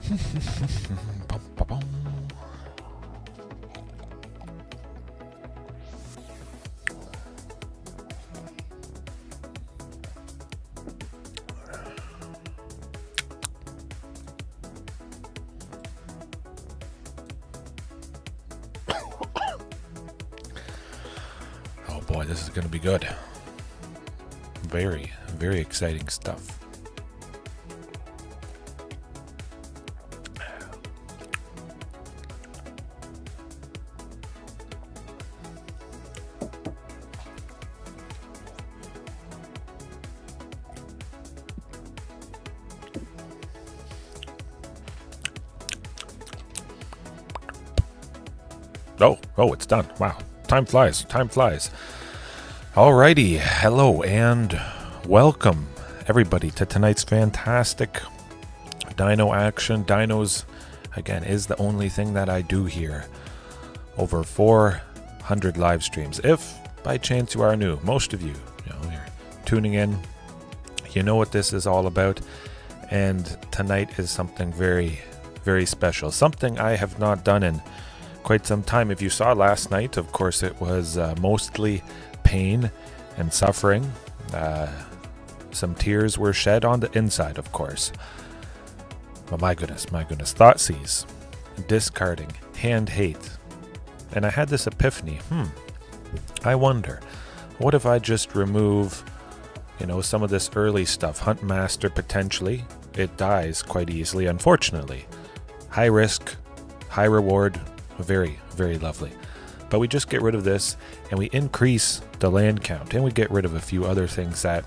Oh boy, this is going to be good. Very, very exciting stuff. Oh, it's done. Wow. Time flies. Time flies. Alrighty. Hello and welcome, everybody, to tonight's fantastic Dino action. Dinos, again, is the only thing that I do here. Over 400 live streams. If, by chance, you are new, most of you, you're tuning in, you know what this is all about. And tonight is something very, very special. Something I have not done in quite some time. If you saw last night, of course, it was mostly pain and suffering. Some tears were shed on the inside, of course. But my goodness, Thoughtseize, discarding, hand hate. And I had this epiphany. I wonder, what if I just remove, some of this early stuff? Huntmaster, potentially. It dies quite easily, unfortunately. High risk, high reward. Very, very lovely. But we just get rid of this and we increase the land count, and we get rid of a few other things that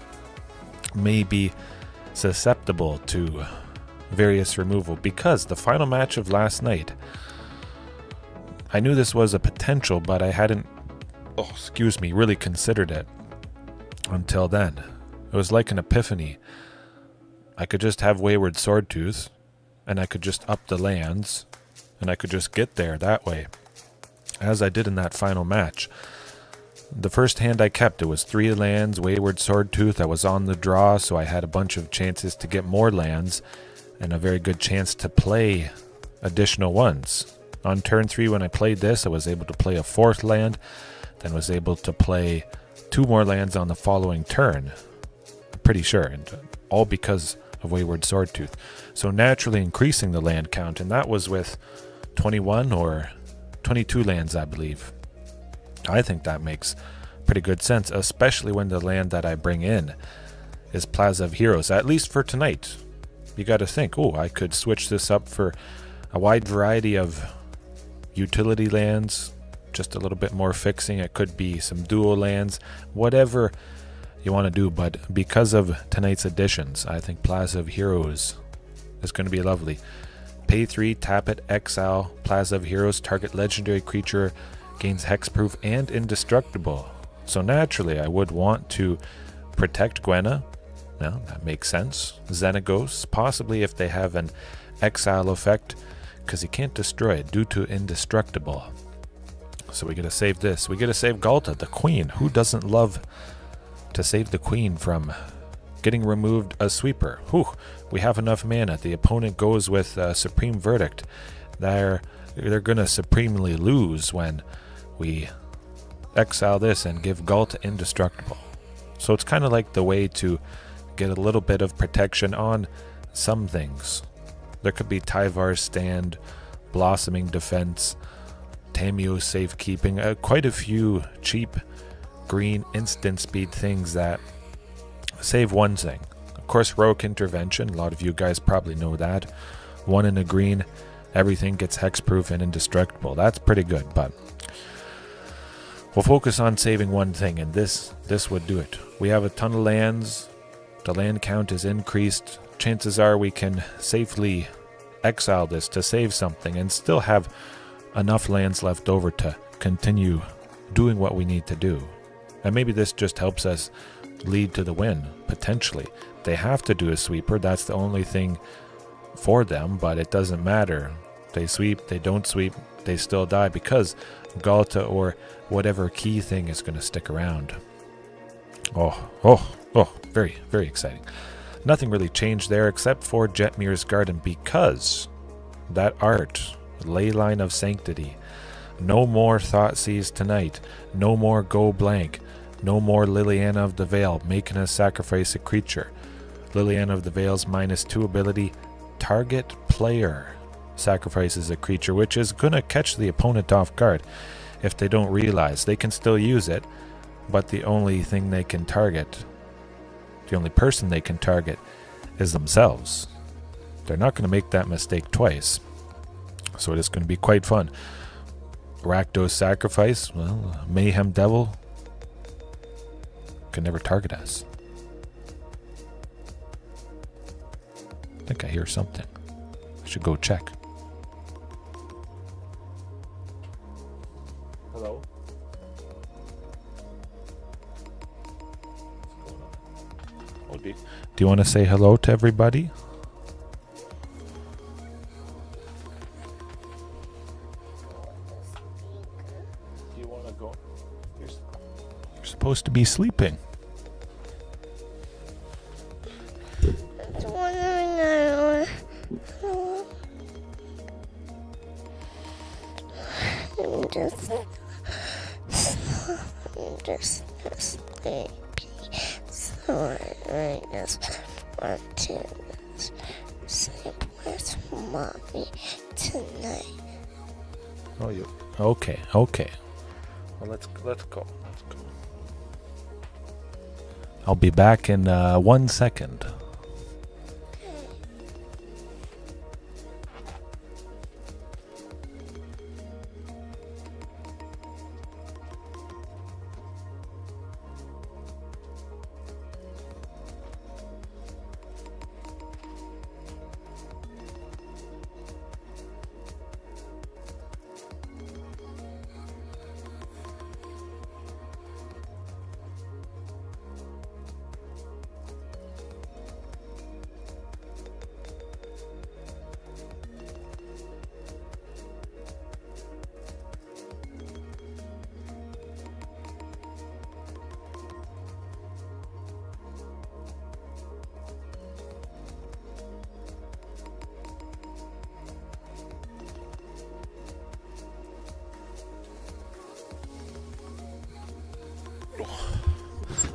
may be susceptible to various removal, because the final match of last night, I knew this was a potential, but I hadn't really considered it until then. It was like an epiphany. I could just have Wayward Swordtooth and I could just up the lands and I could just get there that way, as I did in that final match. The first hand I kept, it was 3 lands, Wayward Swordtooth. I was on the draw, so I had a bunch of chances to get more lands, and a very good chance to play additional ones. On turn 3, when I played this, I was able to play a 4th land, then was able to play 2 more lands on the following turn. I'm pretty sure, and all because of Wayward Swordtooth. So naturally increasing the land count, and that was with 21 or 22 lands, I believe. I think that makes pretty good sense, especially when the land that I bring in is Plaza of Heroes, at least for tonight. You got to think, I could switch this up for a wide variety of utility lands, just a little bit more fixing. It could be some dual lands, whatever you want to do. But because of tonight's additions, I think Plaza of Heroes is going to be lovely. Pay 3, tap it, exile, Plaza of Heroes, target legendary creature gains hexproof and indestructible. So naturally, I would want to protect Gwenna. Now, that makes sense. Xenagos, possibly if they have an exile effect, because you can't destroy it due to indestructible. So we gotta save this. We gotta save Ghalta, the queen. Who doesn't love to save the queen from getting removed a sweeper? We have enough mana. The opponent goes with Supreme Verdict. They're gonna supremely lose when we exile this and give Ghalta indestructible. So it's kind of like the way to get a little bit of protection on some things. There could be Tyvar's Stand, Blossoming Defense, Tamio Safekeeping, quite a few cheap green instant speed things that save one thing. Of course, Heroic Intervention, a lot of you guys probably know that. 1 in a green, everything gets hexproof and indestructible. That's pretty good, but we'll focus on saving one thing, and this would do it. We have a ton of lands. The land count is increased. Chances are we can safely exile this to save something and still have enough lands left over to continue doing what we need to do. And maybe this just helps us lead to the win, potentially. They have to do a sweeper. That's the only thing for them, but it doesn't matter. They sweep, they don't sweep, they still die because Ghalta or whatever key thing is going to stick around. Very, very exciting. Nothing really changed there except for Jetmir's Garden, because that art, Leyline of Sanctity. No more Thoughtseize tonight. No more Go Blank. No more Liliana of the Veil making us sacrifice a creature. Liliana of the Veil's -2 ability, target player sacrifices a creature, which is going to catch the opponent off guard if they don't realize. They can still use it, but the only thing they can target, the only person they can target is themselves. They're not going to make that mistake twice. So it is going to be quite fun. Rakdos Sacrifice, well, Mayhem Devil can never target us. I think I hear something. I should go check. Hello? What's going on? Oh, do you want to say hello to everybody? Do you want to go? You're supposed to be sleeping. I'm just sleepy, so I just want to sleep with mommy tonight. Oh, you okay? Okay. Well, let's go. Let's go. I'll be back in 1 second.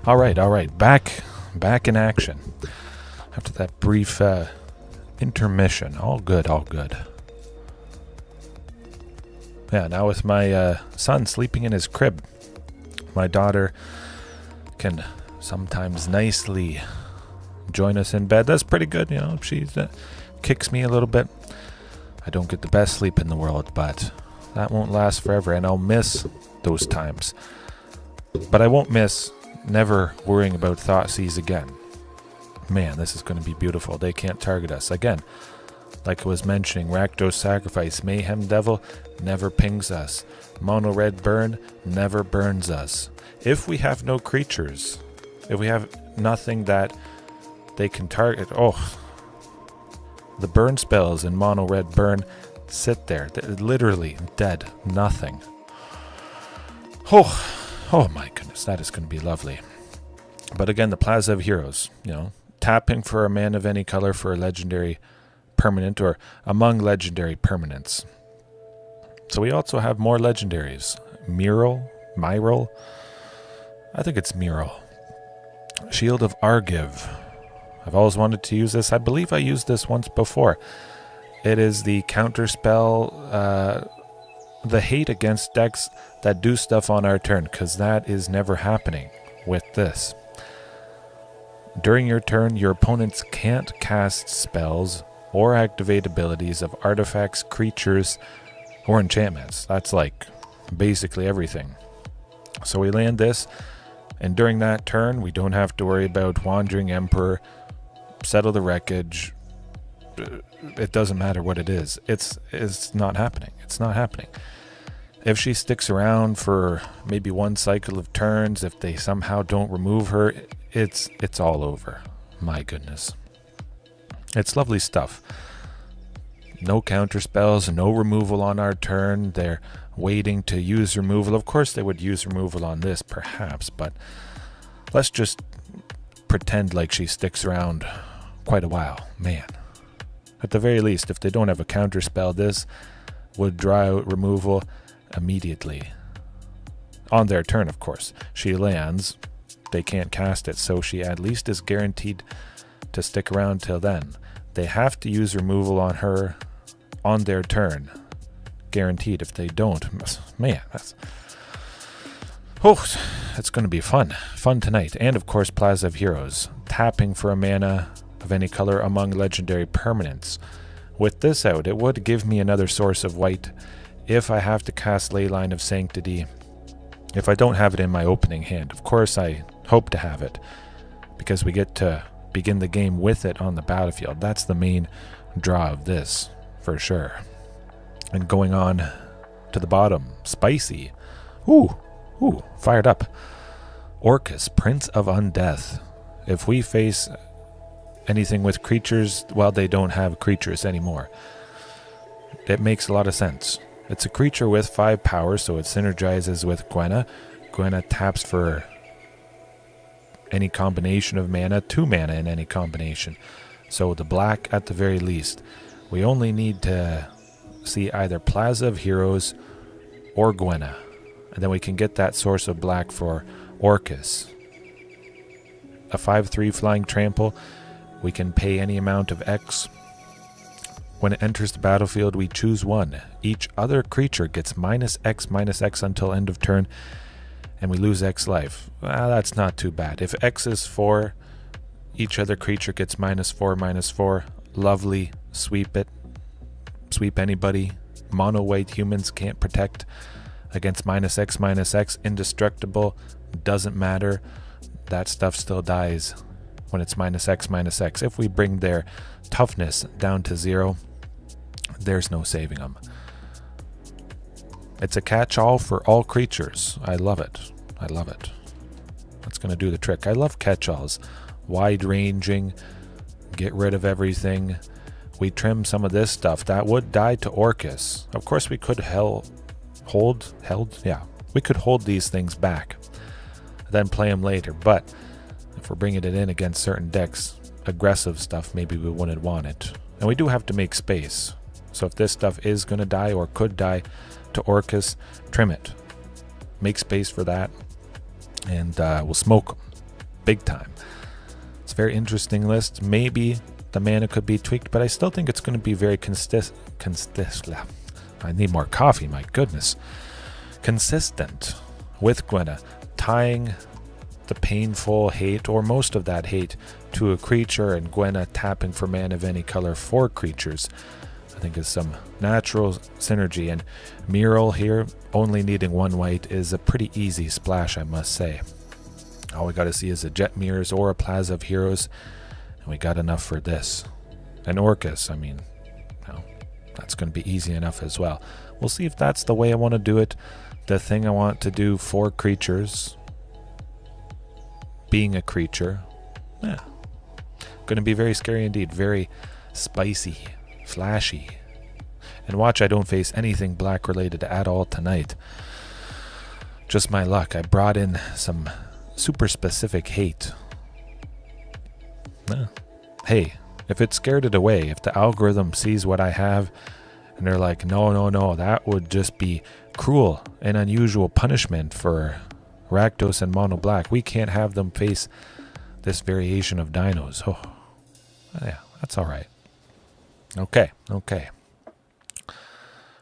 All right. Back in action. After that brief intermission. All good. Yeah, now with my son sleeping in his crib, my daughter can sometimes nicely join us in bed. That's pretty good, you know. She kicks me a little bit. I don't get the best sleep in the world, but that won't last forever, and I'll miss those times. But I won't miss never worrying about Thoughtseize again. Man, this is going to be beautiful. They can't target us. Again, like I was mentioning, Rakdos Sacrifice, Mayhem Devil never pings us. Mono Red Burn never burns us. If we have no creatures, if we have nothing that they can target, the burn spells in Mono Red Burn sit there. They're literally dead. Nothing. Oh my goodness, that is going to be lovely. But again, the Plaza of Heroes, tapping for a man of any color for a legendary permanent or among legendary permanents. So we also have more legendaries. Myral. I think it's Myral. Shield of Argiv. I've always wanted to use this. I believe I used this once before. It is the counter spell, the hate against decks that do stuff on our turn, because that is never happening with this. During your turn, your opponents can't cast spells or activate abilities of artifacts, creatures, or enchantments. That's like basically everything. So we land this, and during that turn, we don't have to worry about Wandering Emperor, Settle the Wreckage. It doesn't matter what it is. It's not happening. It's not happening. If she sticks around for maybe one cycle of turns, if they somehow don't remove her, it's all over. My goodness. It's lovely stuff. No counter spells, no removal on our turn. They're waiting to use removal. Of course they would use removal on this, perhaps, but let's just pretend like she sticks around quite a while. Man, At the very least, if they don't have a counter spell, this would draw out removal immediately. On their turn, of course. She lands, they can't cast it, so she at least is guaranteed to stick around till then. They have to use removal on her on their turn. Guaranteed. If they don't, man, that's... Oh, it's going to be fun. Fun tonight. And of course, Plaza of Heroes. Tapping for a mana of any color among legendary permanents. With this out, it would give me another source of white if I have to cast Leyline of Sanctity. If I don't have it in my opening hand. Of course, I hope to have it, because we get to begin the game with it on the battlefield. That's the main draw of this, for sure. And going on to the bottom, Spicy. Ooh, fired up. Orcus, Prince of Undeath. If we face anything with creatures, well, they don't have creatures anymore. It makes a lot of sense. It's a creature with 5 power, so it synergizes with Gwenna. Gwenna taps for any combination of mana, 2 mana in any combination. So the black at the very least. We only need to see either Plaza of Heroes or Gwenna. And then we can get that source of black for Orcus. A 5/3 flying trample. We can pay any amount of X. When it enters the battlefield, we choose 1. Each other creature gets -X until end of turn, and we lose X life. That's not too bad. If X is 4, each other creature gets -4/-4. Lovely. Sweep it. Sweep anybody. Mono white humans can't protect against -X/-X. Indestructible. Doesn't matter. That stuff still dies when it's -X/-X. If we bring their toughness down to 0, there's no saving them. It's a catch-all for all creatures. I love it. I love it. That's going to do the trick. I love catch-alls. Wide-ranging. Get rid of everything. We trim some of this stuff. That would die to Orcus. Of course, we could we could hold these things back, then play them later. But if we're bringing it in against certain decks, aggressive stuff, maybe we wouldn't want it. And we do have to make space. So if this stuff is going to die or could die to Orcus, trim it. Make space for that, and we'll smoke them big time. It's a very interesting list. Maybe the mana could be tweaked, but I still think it's going to be very I need more coffee, my goodness. Consistent with Gwenna, tying the painful hate, or most of that hate, to a creature, and Gwenna tapping for mana of any color for creatures. I think is some natural synergy, and Mural here, only needing 1 white, is a pretty easy splash, I must say. All we got to see is a Jet Mirrors or a Plaza of Heroes, and we got enough for this. And Orcus, I mean, that's going to be easy enough as well. We'll see if that's the way I want to do it. The thing I want to do for creatures, being a creature, going to be very scary indeed. Very spicy, flashy. And watch, I don't face anything black related at all tonight. Just my luck. I brought in some super specific hate. Hey, if it scared it away, if the algorithm sees what I have and they're like, no, that would just be cruel and unusual punishment for Rakdos and Mono Black. We can't have them face this variation of dinos. Oh, yeah, that's all right. Okay.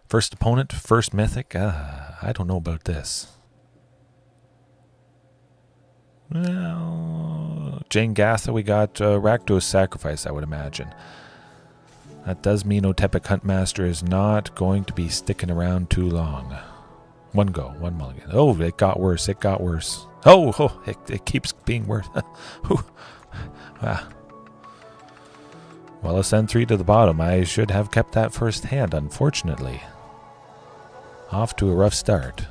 First opponent, first mythic. I don't know about this. Well, Jane Ghalta, we got Rakdos Sacrifice, I would imagine. That does mean Otepec Huntmaster is not going to be sticking around too long. 1 go, 1 mulligan. Oh, it got worse. Oh, it keeps being worse. Well, a send 3 to the bottom. I should have kept that first hand, unfortunately. Off to a rough start.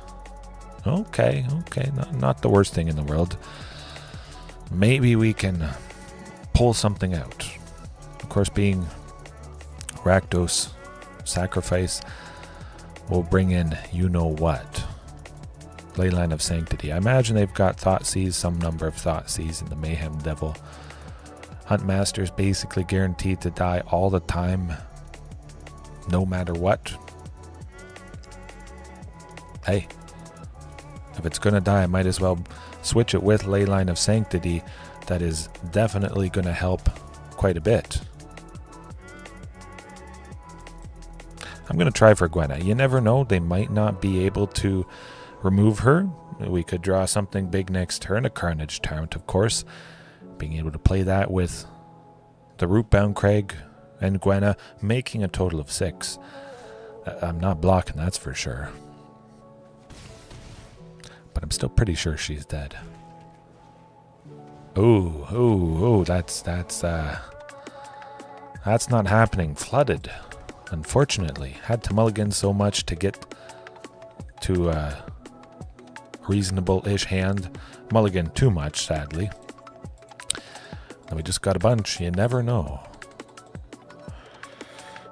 Okay, not the worst thing in the world. Maybe we can pull something out. Of course, being Rakdos Sacrifice will bring in you-know-what. Leyline of Sanctity. I imagine they've got Thoughtseize, some number of Thoughtseizes in the Mayhem Devil. Huntmaster is basically guaranteed to die all the time, no matter what. Hey, if it's going to die, I might as well switch it with Leyline of Sanctity. That is definitely going to help quite a bit. I'm going to try for Gwenna. You never know, they might not be able to remove her. We could draw something big next turn, a Carnage Tyrant, of course. Being able to play that with the Rootbound Craig and Gwenna, making a total of 6. I'm not blocking, that's for sure. But I'm still pretty sure she's dead. Ooh, that's not happening. Flooded, unfortunately. Had to mulligan so much to get to a reasonable-ish hand. Mulligan too much, sadly. And we just got a bunch. You never know.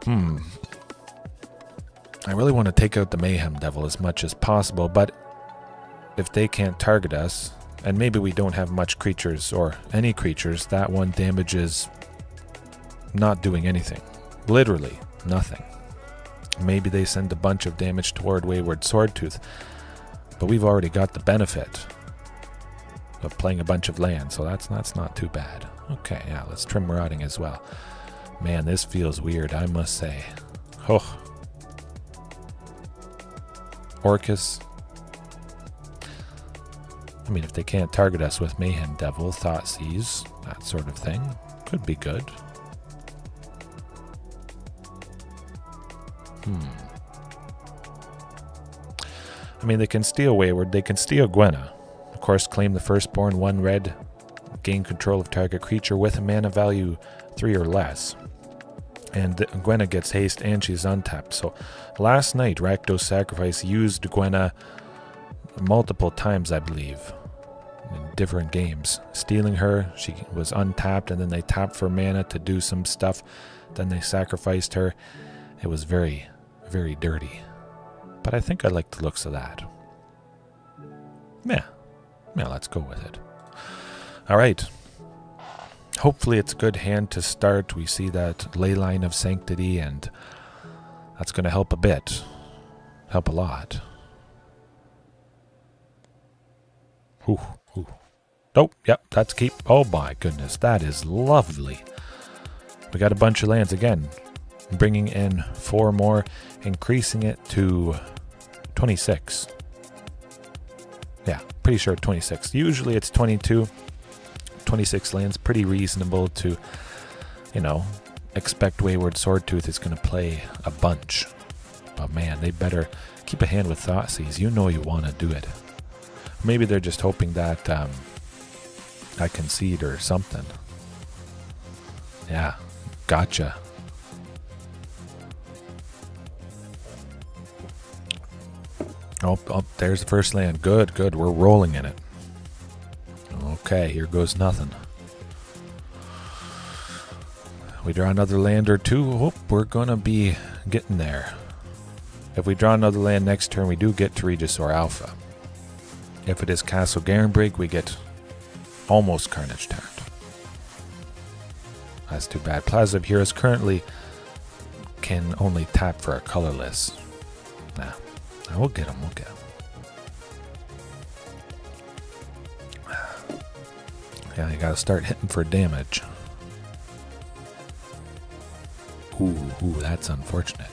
I really want to take out the Mayhem Devil as much as possible, but if they can't target us, and maybe we don't have much creatures or any creatures, that one damage is not doing anything. Literally nothing. Maybe they send a bunch of damage toward Wayward Swordtooth, but we've already got the benefit of playing a bunch of land, so that's not too bad. Okay, yeah, let's trim Marauding as well. Man, this feels weird, I must say. Oh. Orcus. I mean, if they can't target us with Mayhem Devil, Thoughtseize, that sort of thing, could be good. I mean, they can steal Wayward, they can steal Gwenna. Of course, claim the Firstborn, 1 red, gain control of target creature with a mana value 3 or less. And Gwenna gets haste and she's untapped. So last night, Rakdos Sacrifice used Gwenna multiple times, I believe, in different games. Stealing her, she was untapped, and then they tapped for mana to do some stuff. Then they sacrificed her. It was very, very dirty. But I think I like the looks of that. Yeah, let's go with it. All right. Hopefully it's a good hand to start. We see that Leyline of Sanctity, and that's going to help a bit. Help a lot. Ooh. Nope, yep, that's keep. Oh my goodness, that is lovely. We got a bunch of lands again. Bringing in 4 more, increasing it to 26. Yeah, pretty sure 26. Usually it's 22. 26 lands, pretty reasonable to, expect Wayward Swordtooth is going to play a bunch. But man, they better keep a hand with Thoughtseize. You know you want to do it. Maybe they're just hoping that I concede or something. Yeah, gotcha. Oh, there's the first land. Good. We're rolling in it. Okay, here goes nothing. We draw another land or 2. Oh, we're going to be getting there. If we draw another land next turn, we do get to Regisaur Alpha. If it is Castle Garenbrig, we get almost Carnage Tyrant. That's too bad. Plaza of Heroes currently can only tap for a colorless. Nah, we'll get him. Yeah, you gotta start hitting for damage. Ooh, that's unfortunate.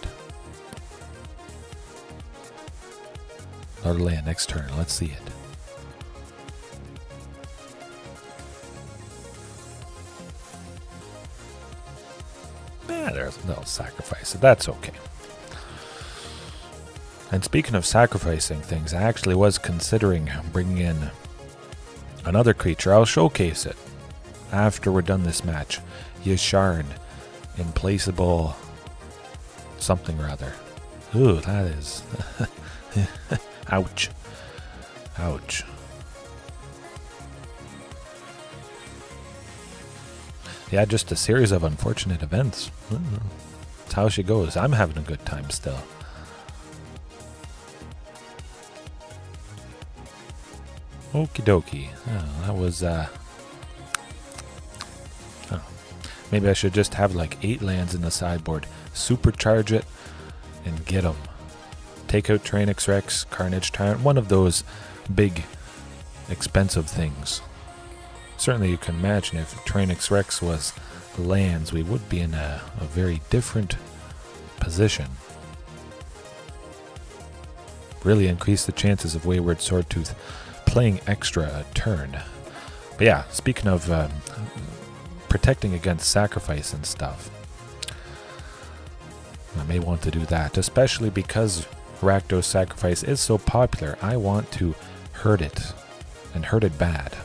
Another land next turn. Let's see it. Yeah, they'll sacrifice it. That's okay. And speaking of sacrificing things, I actually was considering bringing in another creature. I'll showcase it after we're done this match. Yasharn, implaceable something or other. Ooh, that is... Ouch. Yeah, just a series of unfortunate events. That's how she goes. I'm having a good time still. Okie dokie. Oh, that was, Maybe I should just have like 8 lands in the sideboard, supercharge it, and get them. Take out Tyrranax Rex, Carnage Tyrant, one of those big, expensive things. Certainly you can imagine if Tyrranax Rex was lands, we would be in a very different position. Really increase the chances of Wayward Swordtooth playing extra a turn. But yeah, speaking of protecting against sacrifice and stuff, I may want to do that, especially because Rakdos Sacrifice is so popular. I want to hurt it, and hurt it bad.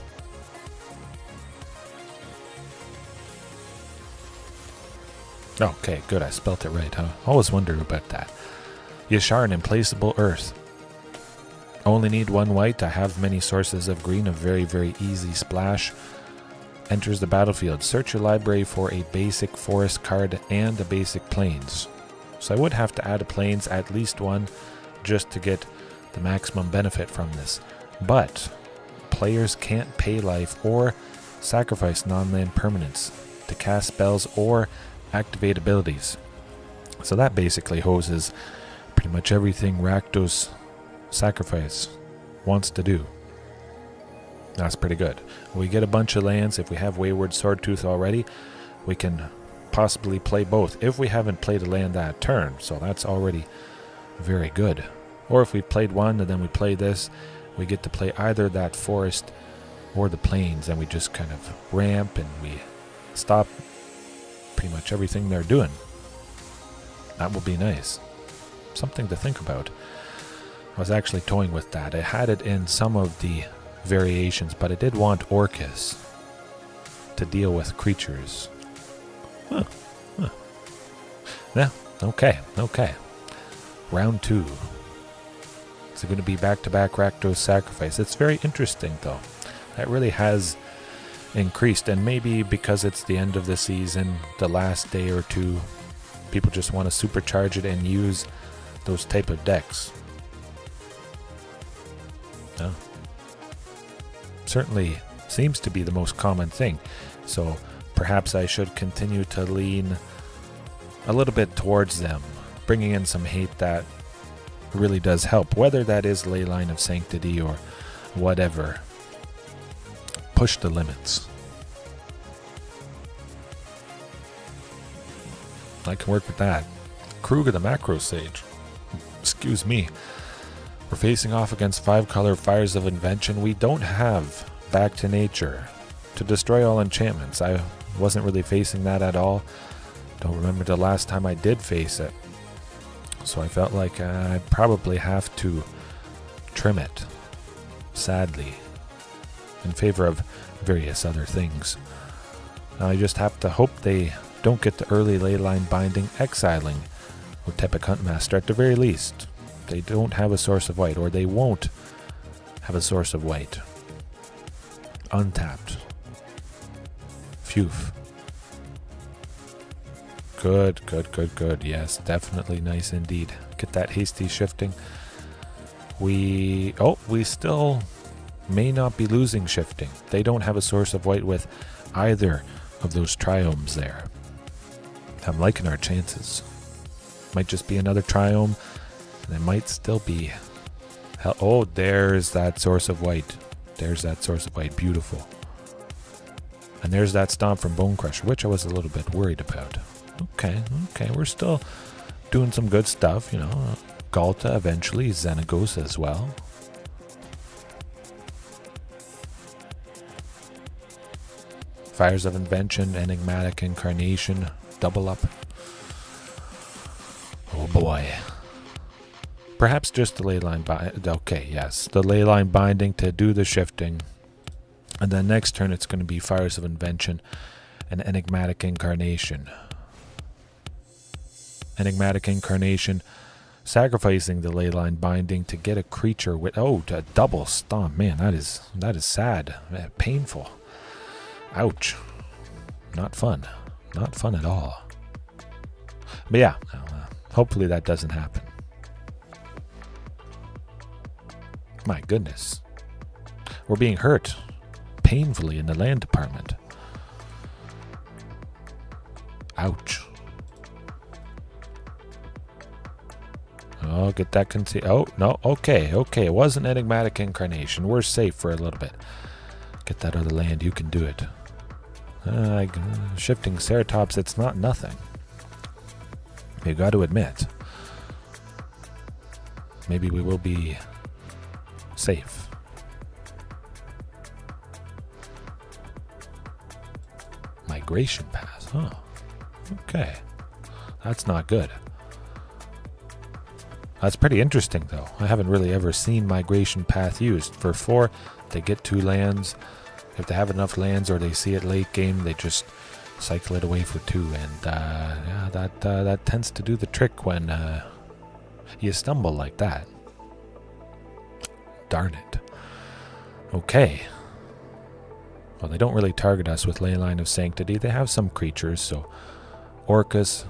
Okay, good, I spelt it right, huh? Always wondered about that. Yasharn, Implaceable Earth. Only need 1 white. I have many sources of green, a very, very easy splash. Enters the battlefield. Search your library for a basic forest card and a basic plains. So I would have to add a plains, at least 1, just to get the maximum benefit from this. But players can't pay life or sacrifice non-land permanents to cast spells or activate abilities. So that basically hoses pretty much everything Rakdos Sacrifice wants to do. That's pretty good. We get a bunch of lands. If we have Wayward Swordtooth already, we can possibly play both if we haven't played a land that turn, so that's already very good. Or if we played one and then we play this, we get to play either that forest or the plains, and we just kind of ramp and we stop pretty much everything they're doing. That will be nice. Something to think about. I was actually toying with that. I had it in some of the variations, but I did want Orcus to deal with creatures. Yeah, okay. Round 2. Is it going to be back-to-back Rakdos Sacrifice? It's very interesting, though. That really has increased, and maybe because it's the end of the season, the last day or two, people just want to supercharge it and use those type of decks. No. Certainly seems to be the most common thing, so perhaps I should continue to lean a little bit towards them, bringing in some hate that really does help, whether that is Leyline of Sanctity or whatever. Push the limits. I can work with that. Krug of the Macro Sage. Excuse me. We're facing off against 5-color Fires of Invention. We don't have Back to Nature to destroy all enchantments. I wasn't really facing that at all. Don't remember the last time I did face it. So I felt like I'd probably have to trim it, sadly, in favor of various other things. Now I just have to hope they don't get the early leyline binding, exiling Otepec Huntmaster at the very least. They don't have a source of white, or they won't have a source of white. Untapped. Phew. Good. Yes, definitely nice indeed. Get that hasty shifting. We still may not be losing shifting. They don't have a source of white with either of those triomes there. I'm liking our chances. Might just be another triome, and it might still be... Oh, there's that source of white. There's that source of white. Beautiful. And there's that stomp from Bone Crusher, which I was a little bit worried about. Okay. We're still doing some good stuff, you know. Ghalta, eventually. Xenagos as well. Fires of Invention, Enigmatic Incarnation, double up. Oh boy. Perhaps just the leyline binding. Okay, yes. The leyline binding to do the shifting. And then next turn it's going to be Fires of Invention and Enigmatic Incarnation. Enigmatic Incarnation, sacrificing the leyline binding to get a creature with... Oh, a double stomp. Man, that is sad. Painful. Ouch. Not fun. Not fun at all. But yeah, hopefully that doesn't happen. My goodness. We're being hurt painfully in the land department. Ouch. Oh, get that oh, no. Okay. It was an enigmatic incarnation. We're safe for a little bit. Get that other land. You can do it. Shifting Ceratops, it's not nothing. You got to admit. Maybe we will be safe. Migration path. Huh. Okay. That's not good. That's pretty interesting, though. I haven't really ever seen Migration Path used. For 4, they get 2 lands. If they have enough lands or they see it late game, they just cycle it away for 2. And yeah, that tends to do the trick when you stumble like that. Darn it. Okay. Well, they don't really target us with Leyline of Sanctity. They have some creatures, so Orcus,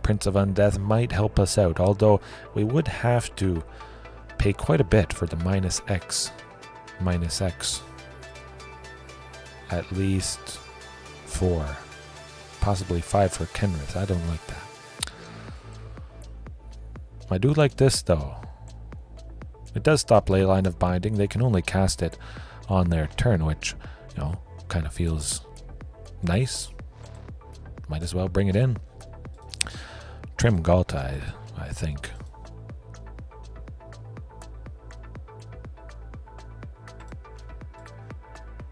Prince of Undeath might help us out, although we would have to pay quite a bit for the -X. At least 4, possibly 5 for Kenrith. I don't like that. I do like this, though. It does stop Leyline of Binding. They can only cast it on their turn, which, you know, kind of feels nice. Might as well bring it in. Trim Ghalta, I think.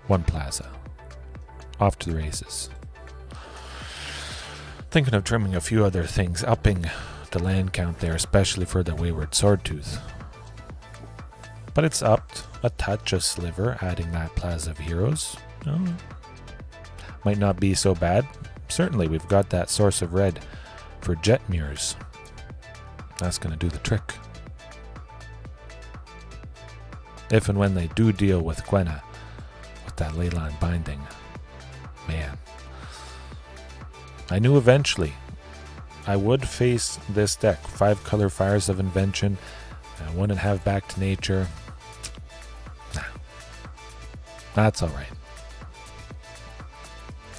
One Plaza. Off to the races. Thinking of trimming a few other things, upping the land count there, especially for the Wayward Swordtooth. But it's upped a touch, a sliver, adding that Plaza of Heroes. Might not be so bad. Certainly, we've got that source of red for Jetmir's. That's going to do the trick. If and when they do deal with Gwenna, with that Leyline Binding, man. I knew eventually I would face this deck. 5 color Fires of Invention. I wouldn't have Back to Nature. Nah. That's alright.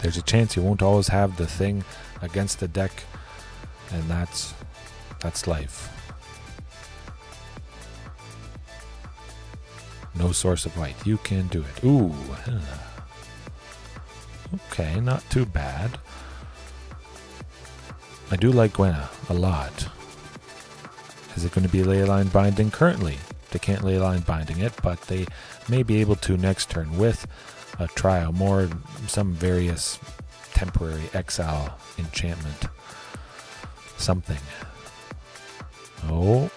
There's a chance you won't always have the thing against the deck, and that's life. No source of white. You can do it. Ooh. Okay, not too bad. I do like Gwenna a lot. Is it going to be Leyline Binding? Currently, they can't Leyline Binding it, but they may be able to next turn with a trial, more some various temporary exile enchantment. Something. Oh.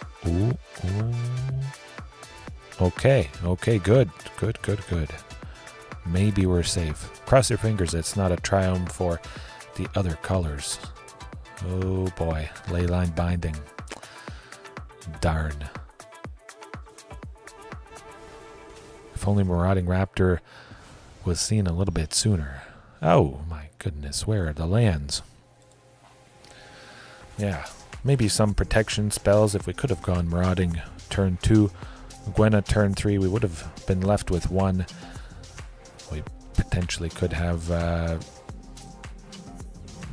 Okay, good. Maybe we're safe. Cross your fingers it's not a triumph for the other colors. Oh boy, Leyline Binding. Darn. If only Marauding Raptor was seen a little bit sooner. Oh my goodness, where are the lands? Yeah, maybe some protection spells. If we could have gone Marauding turn 2, Gwenna turn 3, we would have been left with 1. We potentially could have...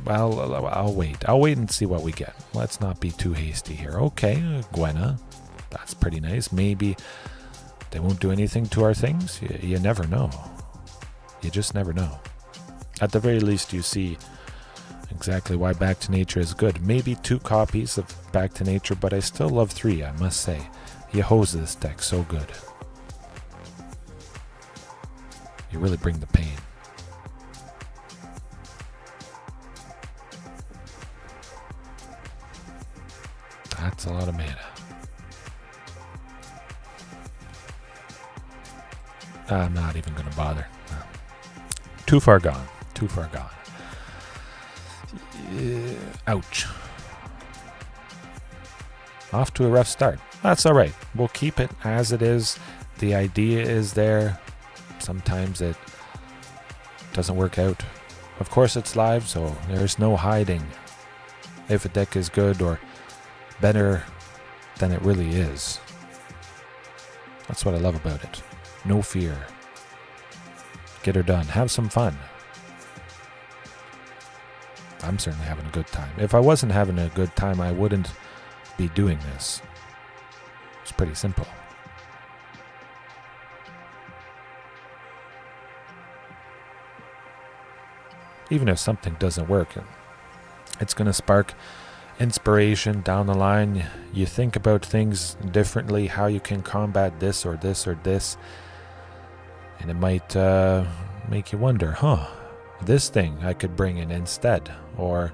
well, I'll wait. I'll wait and see what we get. Let's not be too hasty here. Okay, Gwenna. That's pretty nice. Maybe they won't do anything to our things. You never know. You just never know. At the very least, you see exactly why Back to Nature is good. Maybe 2 copies of Back to Nature, but I still love 3, I must say. You hose this deck so good. You really bring the pain. That's a lot of mana. I'm not even going to bother. No. Too far gone. Ouch. Off to a rough start. That's alright. We'll keep it as it is. The idea is there. Sometimes it doesn't work out. Of course it's live, so there's no hiding if a deck is good or better than it really is. That's what I love about it. No fear. Get her done. Have some fun. I'm certainly having a good time. If I wasn't having a good time, I wouldn't be doing this. It's pretty simple. Even if something doesn't work, it's going to spark inspiration down the line. You think about things differently, how you can combat this or this or this, and it might make you wonder, this thing I could bring in instead, or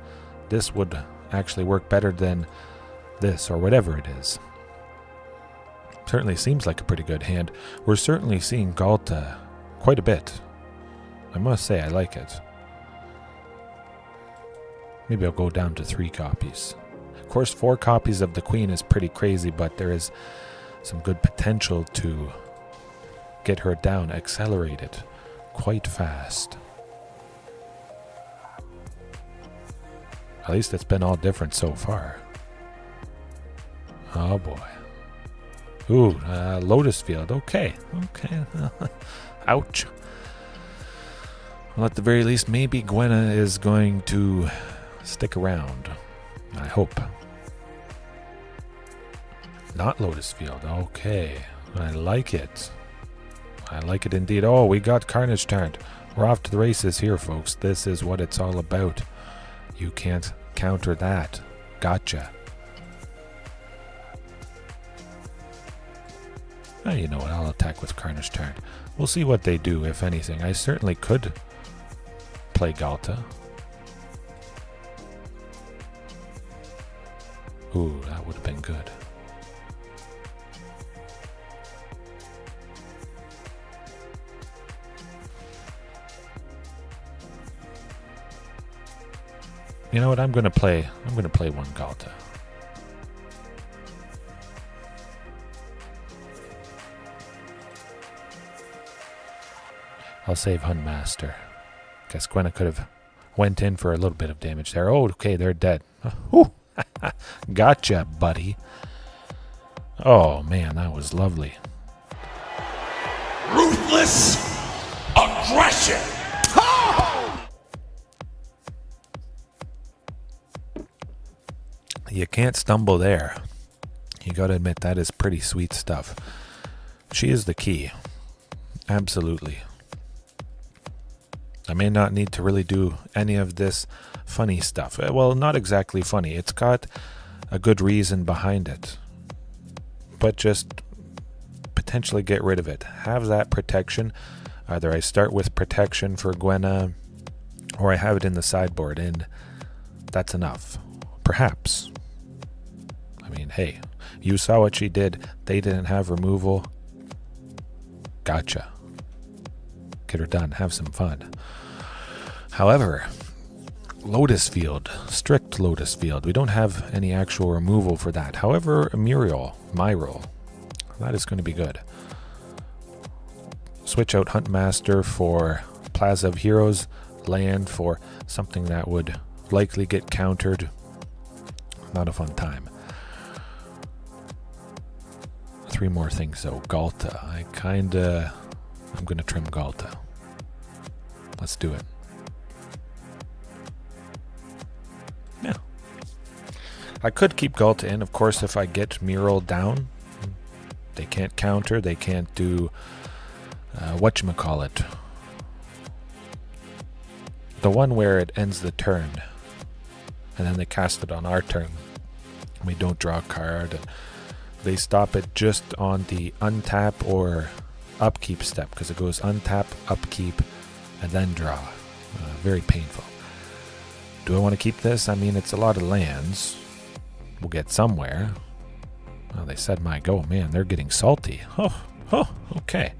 this would actually work better than this, or whatever it is. Certainly seems like a pretty good hand. We're certainly seeing Ghalta quite a bit. I must say I like it. Maybe I'll go down to 3 copies. Of course, 4 copies of the Queen is pretty crazy, but there is some good potential to get her down, accelerated quite fast. At least it's been all different so far. Oh boy. Ooh, Lotus Field. Okay. Ouch. Well, at the very least, maybe Gwenna is going to stick around. I hope. Not Lotus Field. Okay. I like it. I like it indeed. Oh, we got Carnage Tyrant. We're off to the races here, folks. This is what it's all about. You can't counter that. Gotcha. You know what? I'll attack with Carnage Tyrant. We'll see what they do, if anything. I certainly could play Ghalta. Ooh, that would have been good. You know what? I'm going to play one Ghalta. I'll save Huntmaster. Guess Gwenna could have went in for a little bit of damage there. Oh, okay, they're dead. Gotcha, buddy. Oh, man, that was lovely. Ruthless aggression. You can't stumble there. You gotta admit, that is pretty sweet stuff. She is the key. Absolutely. I may not need to really do any of this funny stuff. Well, not exactly funny. It's got a good reason behind it. But just potentially get rid of it. Have that protection. Either I start with protection for Gwenna, or I have it in the sideboard, and that's enough. Perhaps. I mean, hey, you saw what she did. They didn't have removal. Gotcha. Get her done. Have some fun. However, Lotus Field, strict Lotus Field. We don't have any actual removal for that. However, Myral, that is going to be good. Switch out Huntmaster for Plaza of Heroes, land for something that would likely get countered. Not a fun time. 3 more things though. Ghalta. I'm going to trim Ghalta. Let's do it. Yeah. I could keep Ghalta in, of course, if I get Myral down. They can't counter, they can't do whatchamacallit. The one where it ends the turn and then they cast it on our turn. We don't draw a card, and they stop it just on the untap or upkeep step, because it goes untap, upkeep, and then draw. Very painful. Do I want to keep this? I mean, it's a lot of lands. We'll get somewhere. Well, they said my go. Man, they're getting salty. Oh, okay.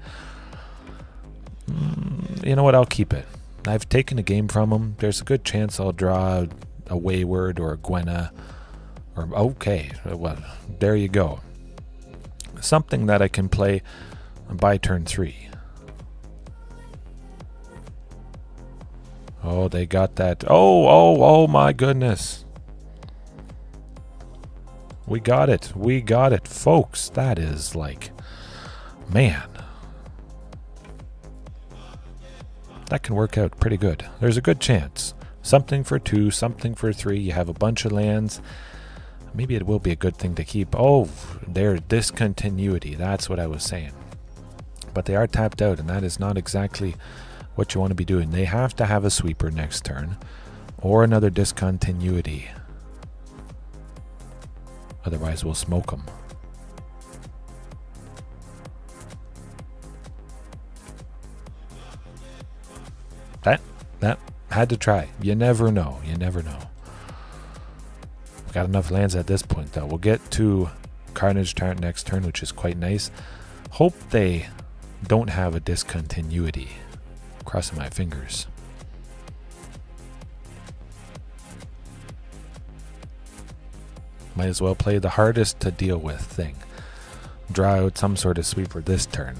You know what? I'll keep it. I've taken a game from them. There's a good chance I'll draw a Wayward or a Gwenna. Or okay, well, there you go. Something that I can play by turn 3. Oh, they got that. Oh my goodness. We got it, folks. That is like, man. That can work out pretty good. There's a good chance. Something for 2, something for 3. You have a bunch of lands. Maybe it will be a good thing to keep. Oh, there's discontinuity. That's what I was saying. But they are tapped out, and that is not exactly what you want to be doing. They have to have a sweeper next turn, or another discontinuity. Otherwise, we'll smoke them. That had to try. You never know. You never know. Got enough lands at this point, though. We'll get to Carnage Tyrant next turn, which is quite nice. Hope they don't have a discontinuity. Crossing my fingers. Might as well play the hardest to deal with thing. Draw out some sort of sweeper this turn.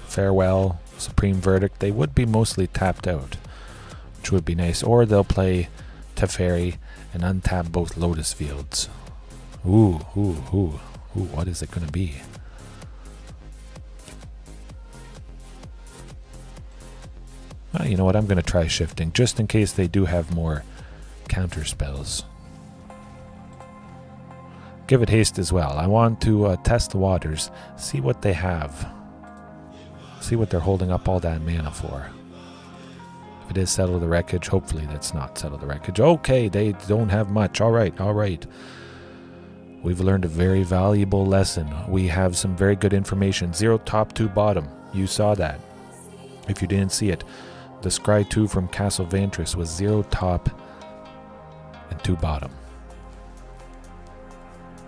Farewell, Supreme Verdict. They would be mostly tapped out, which would be nice. Or they'll play Teferi and untap both Lotus fields. Ooh, what is it going to be? Well, you know what? I'm going to try shifting, just in case they do have more counter spells. Give it haste as well. I want to test the waters, see what they have. See what they're holding up all that mana for. If it is Settle the Wreckage, hopefully that's not Settle the Wreckage. Okay, they don't have much. All right. We've learned a very valuable lesson. We have some very good information. 0 top, 2 bottom. You saw that. If you didn't see it, the Scry 2 from Castle Vantris was 0 top and 2 bottom.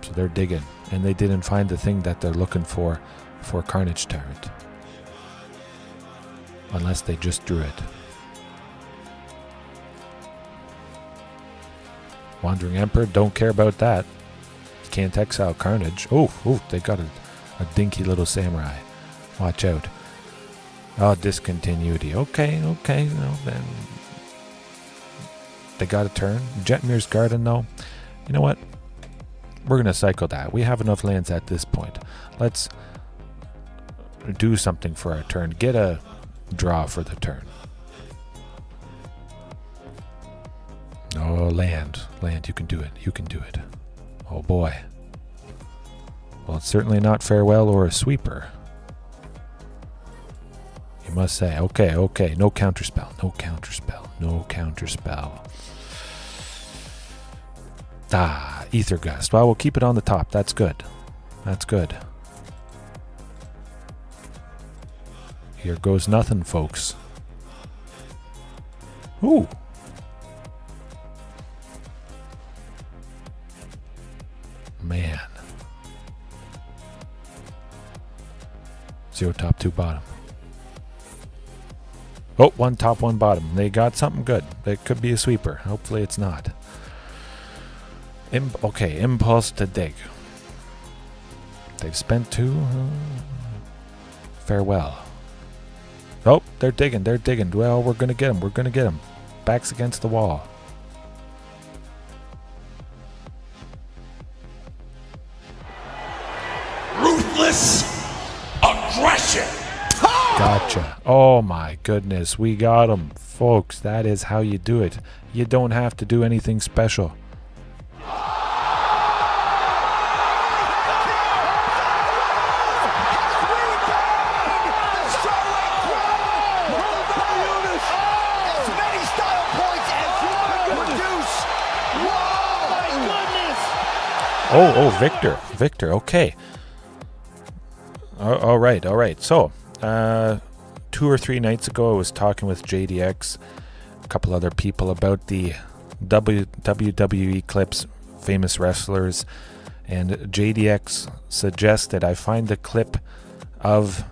So they're digging. And they didn't find the thing that they're looking for Carnage Tyrant. Unless they just drew it. Wandering Emperor, don't care about that. Can't exile Carnage. Oh, they got a dinky little samurai. Watch out. Oh, discontinuity. Okay. No, then they got a turn. Jetmir's Garden, though. You know what? We're going to cycle that. We have enough lands at this point. Let's do something for our turn. Get a draw for the turn. Oh, land, you can do it. Oh boy. Well, it's certainly not Farewell or a sweeper. You must say, okay, no counterspell. Ether Gust. Well, we'll keep it on the top. That's good. Here goes nothing, folks. Ooh. Man. 0 top, 2 bottom. Oh, 1 top, 1 bottom. They got something good. It could be a sweeper. Hopefully it's not. Okay, Impulse to dig. They've spent 2. Farewell. Oh, they're digging. Well, we're going to get them. Backs against the wall. Ruthless aggression. Gotcha. Oh my goodness, we got them. Folks, that is how you do it. You don't have to do anything special. Oh, Victor, okay. All right. So, 2 or 3 nights ago, I was talking with JDX, a couple other people about the WWE clips, famous wrestlers, and JDX suggested I find the clip of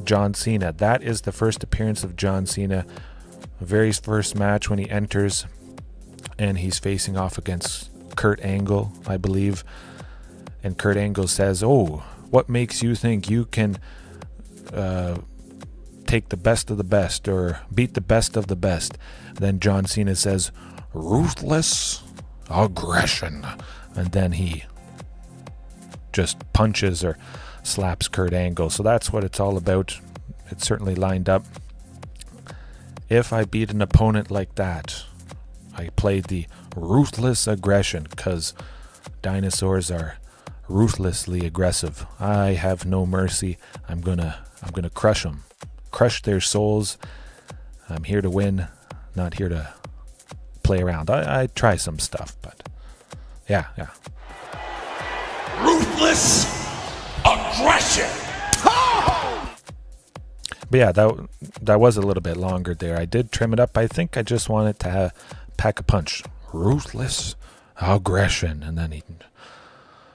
John Cena. That is the first appearance of John Cena, very first match when he enters, and he's facing off against Kurt Angle, I believe. And Kurt Angle says, "Oh, what makes you think you can take the best of the best or beat the best of the best?" Then John Cena says, "Ruthless aggression." And then he just punches or slaps Kurt Angle. So that's what it's all about. It's certainly lined up. if I beat an opponent like that, I played the ruthless aggression, because dinosaurs are ruthlessly aggressive. I have no mercy. I'm gonna crush them, crush their souls. I'm here to win, not here to play around. I try some stuff, but yeah. Ruthless aggression. But yeah, that was a little bit longer there. I did trim it up. I think I just wanted to pack a punch. Ruthless aggression, and then he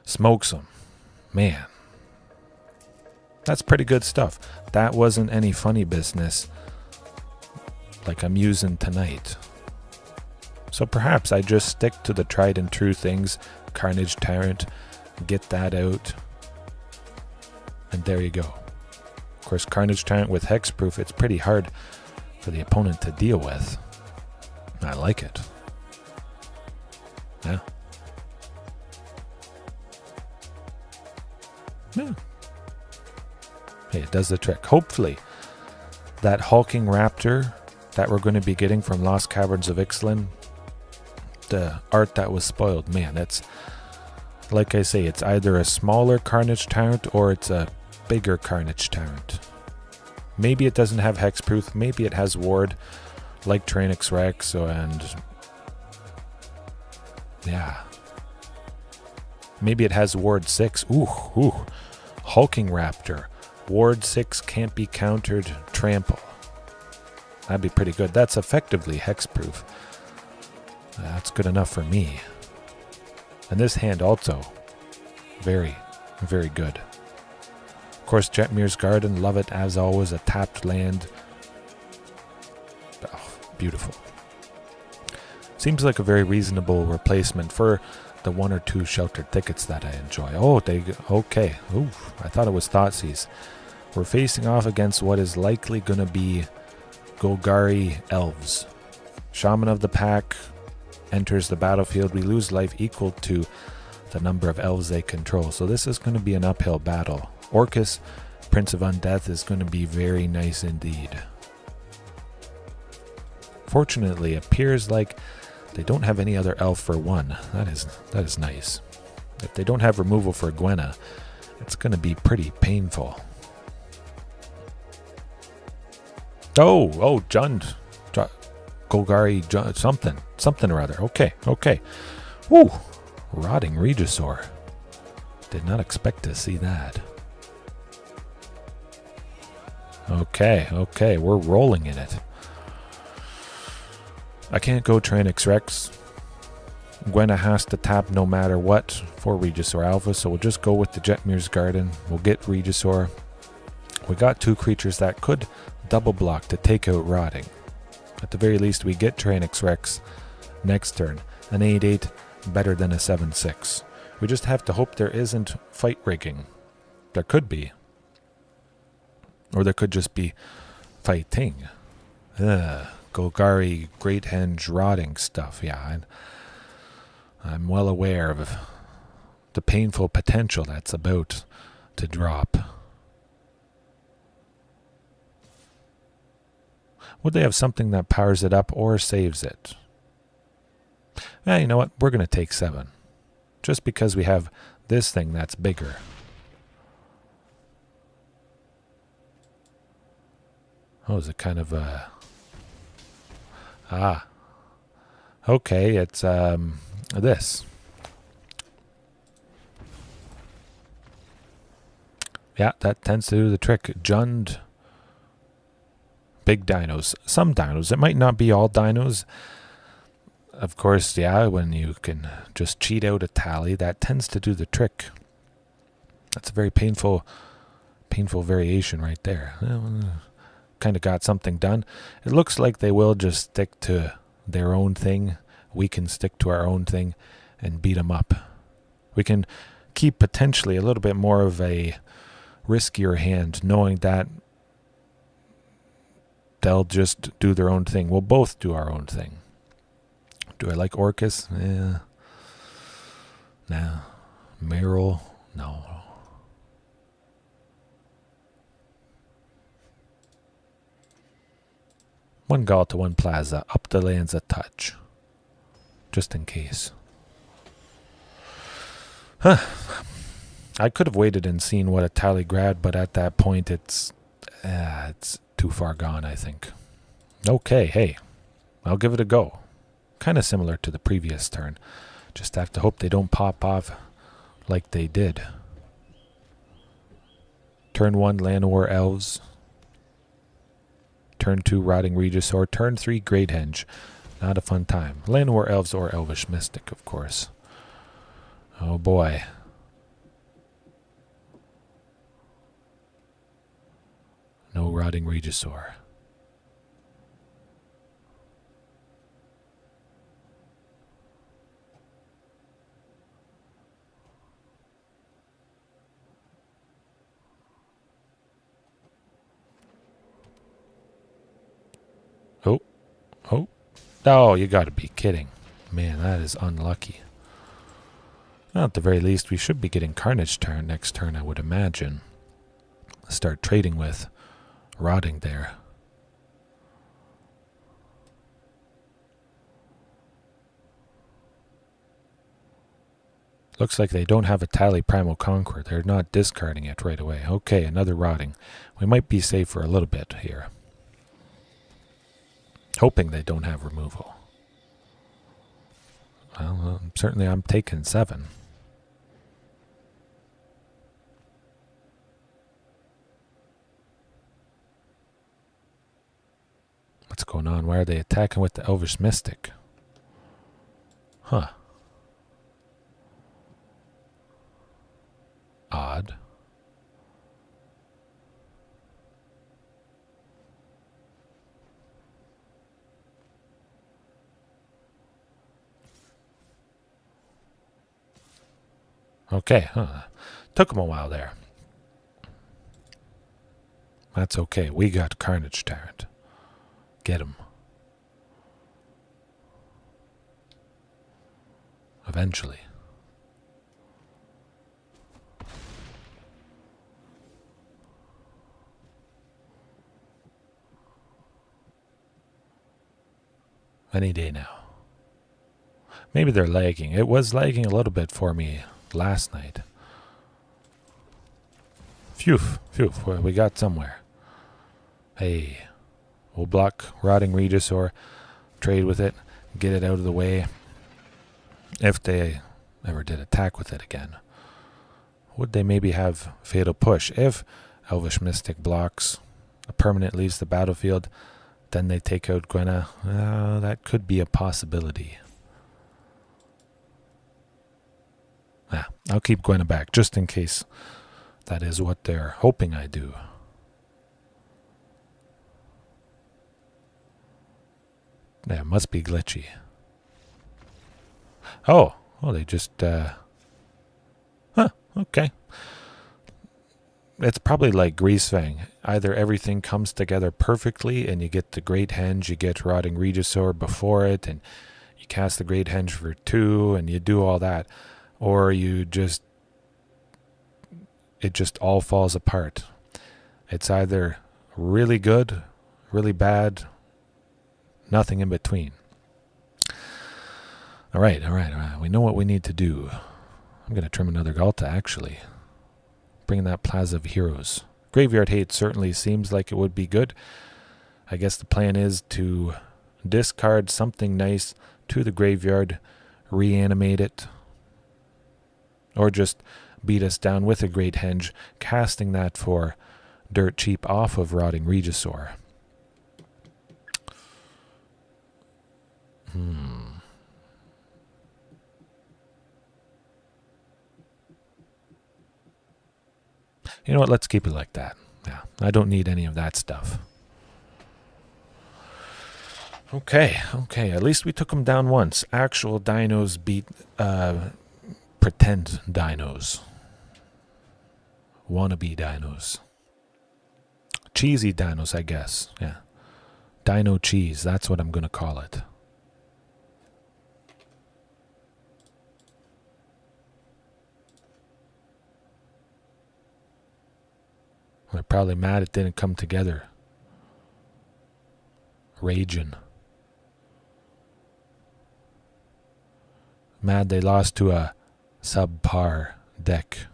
smokes him. Man, that's pretty good stuff. That wasn't any funny business like I'm using tonight. So perhaps I just stick to the tried and true things. Carnage Tyrant, get that out, and there you go. Of course, Carnage Tyrant with hexproof, it's pretty hard for the opponent to deal with. I like it. Yeah. Hey, it does the trick. Hopefully, that hulking raptor that we're going to be getting from Lost Caverns of Ixalan, the art that was spoiled, man, that's, like I say, it's either a smaller Carnage Tyrant or it's a bigger Carnage Tyrant. Maybe it doesn't have hexproof, maybe it has ward, like Tyrranax Rex, and yeah. Maybe it has ward 6. Ooh. Hulking Raptor. Ward 6 can't be countered, trample. That'd be pretty good. That's effectively hexproof. That's good enough for me. And this hand also, very, very good. Of course, Jetmir's Garden, love it as always, a tapped land. Oh, beautiful. Seems like a very reasonable replacement for the 1 or 2 sheltered thickets that I enjoy. Oh, okay. Ooh, I thought it was Thoughtseize. We're facing off against what is likely going to be Golgari elves. Shaman of the pack enters the battlefield. We lose life equal to the number of elves they control. So this is going to be an uphill battle. Orcus, Prince of Undeath, is going to be very nice indeed. Fortunately, it appears like they don't have any other elf for 1. That is nice. If they don't have removal for Gwenna, it's going to be pretty painful. Oh, Jund. Golgari, something or other. Okay. Woo! Rotting Regisaur. Did not expect to see that. Okay, we're rolling in it. I can't go Tyrranax Rex. Gwenna has to tap no matter what for Regisaur Alpha, so we'll just go with the Jetmir's Garden. We'll get Regisaur. We got 2 creatures that could double block to take out Rotting. At the very least, we get Tyrranax Rex next turn. An 8/8, better than a 7/6. We just have to hope there isn't fight rigging. There could be. Or there could just be fighting. Golgari, Great Henge, Rotting stuff. Yeah, I'm well aware of the painful potential that's about to drop. Would they have something that powers it up or saves it? You know what? We're going to take 7. Just because we have this thing that's bigger. Oh, is it kind of a... Okay, it's this. Yeah, that tends to do the trick. Jund. Big dinos. Some dinos. It might not be all dinos. Of course, yeah, when you can just cheat out a tally, that tends to do the trick. That's a very painful variation right there. Kind of got something done. It looks like they will just stick to their own thing. We can stick to our own thing and beat them up. We can keep potentially a little bit more of a riskier hand, knowing that they'll just do their own thing. We'll both do our own thing. Do I like Orcus? Yeah. No. Meryl? No. One Ghalta, one Plaza. Up the lands a touch. Just in case. Huh. I could have waited and seen what a tally grabbed, but at that point it's too far gone, I think. Okay, hey. I'll give it a go. Kind of similar to the previous turn. Just have to hope they don't pop off like they did. Turn 1, Llanowar Elves. Turn 2, Rotting Regisaur. Turn 3, Great Henge. Not a fun time. Llanowar Elves or Elvish Mystic, of course. Oh boy. No Rotting Regisaur. Oh. Oh. Oh, you gotta be kidding. Man, that is unlucky. Well, at the very least, we should be getting Carnage Tyrant next turn, I would imagine. Start trading with Rotting there. Looks like they don't have a Tally Primal Conqueror. They're not discarding it right away. Okay, another Rotting. We might be safe for a little bit here. Hoping they don't have removal. Well, certainly I'm taking 7. What's going on? Why are they attacking with the Elvish Mystic? Huh. Odd. Okay, huh. Took them a while there. That's okay. We got Carnage Tyrant. Get him. Eventually. Any day now. Maybe they're lagging. It was lagging a little bit for me last night. Phew, phew, we got somewhere. Hey, we'll block Rotting Regisaur, trade with it, get it out of the way. If they ever did attack with it again. Would they maybe have Fatal Push? If Elvish Mystic blocks, a permanent leaves the battlefield, then they take out Gwenna. That could be a possibility. I'll keep Gwenna back, just in case that is what they're hoping I do. Yeah, it must be glitchy. Oh, they just, okay. It's probably like Greasefang. Either everything comes together perfectly and you get the Great Henge, you get Rotting Regisaur before it, and you cast the Great Henge for 2, and you do all that. Or it just all falls apart. It's either really good, really bad, nothing in between. All right. We know what we need to do. I'm going to trim another Ghalta, actually. Bring that Plaza of Heroes. Graveyard Hate certainly seems like it would be good. I guess the plan is to discard something nice to the graveyard, reanimate it, or just beat us down with a Great Henge, casting that for dirt cheap off of Rotting Regisaur. You know what, let's keep it like that. Yeah, I don't need any of that stuff. Okay, at least we took them down once. Actual dinos beat pretend dinos. Wannabe dinos. Cheesy dinos, I guess. Yeah. Dino cheese, that's what I'm going to call it. They're probably mad it didn't come together Raging. Mad they lost to a subpar deck.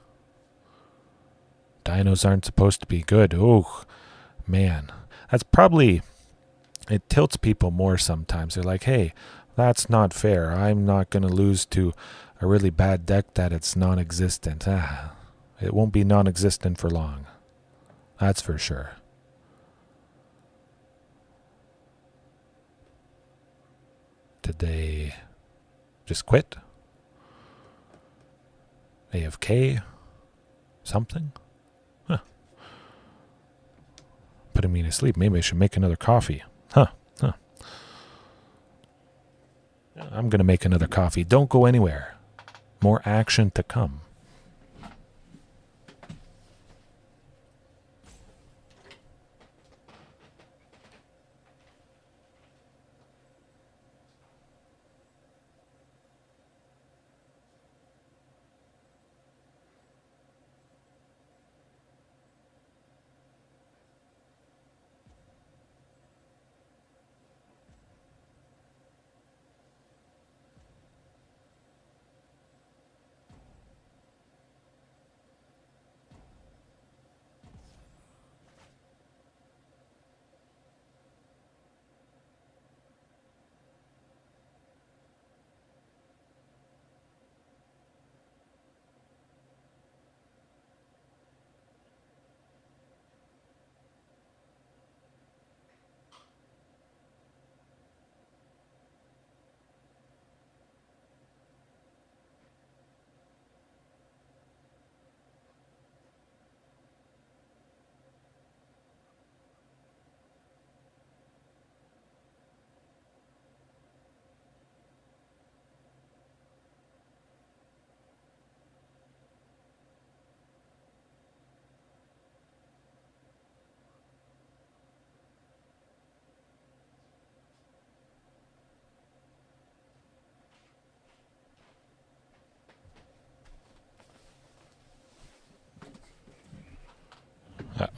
Dinos aren't supposed to be good. Oh, man. That's probably... It tilts people more sometimes. They're like, hey, that's not fair. I'm not going to lose to a really bad deck that it's non-existent. It won't be non-existent for long. That's for sure. Did they just quit? AFK? Something? Huh. Putting me to sleep. Maybe I should make another coffee. Huh. I'm going to make another coffee. Don't go anywhere. More action to come.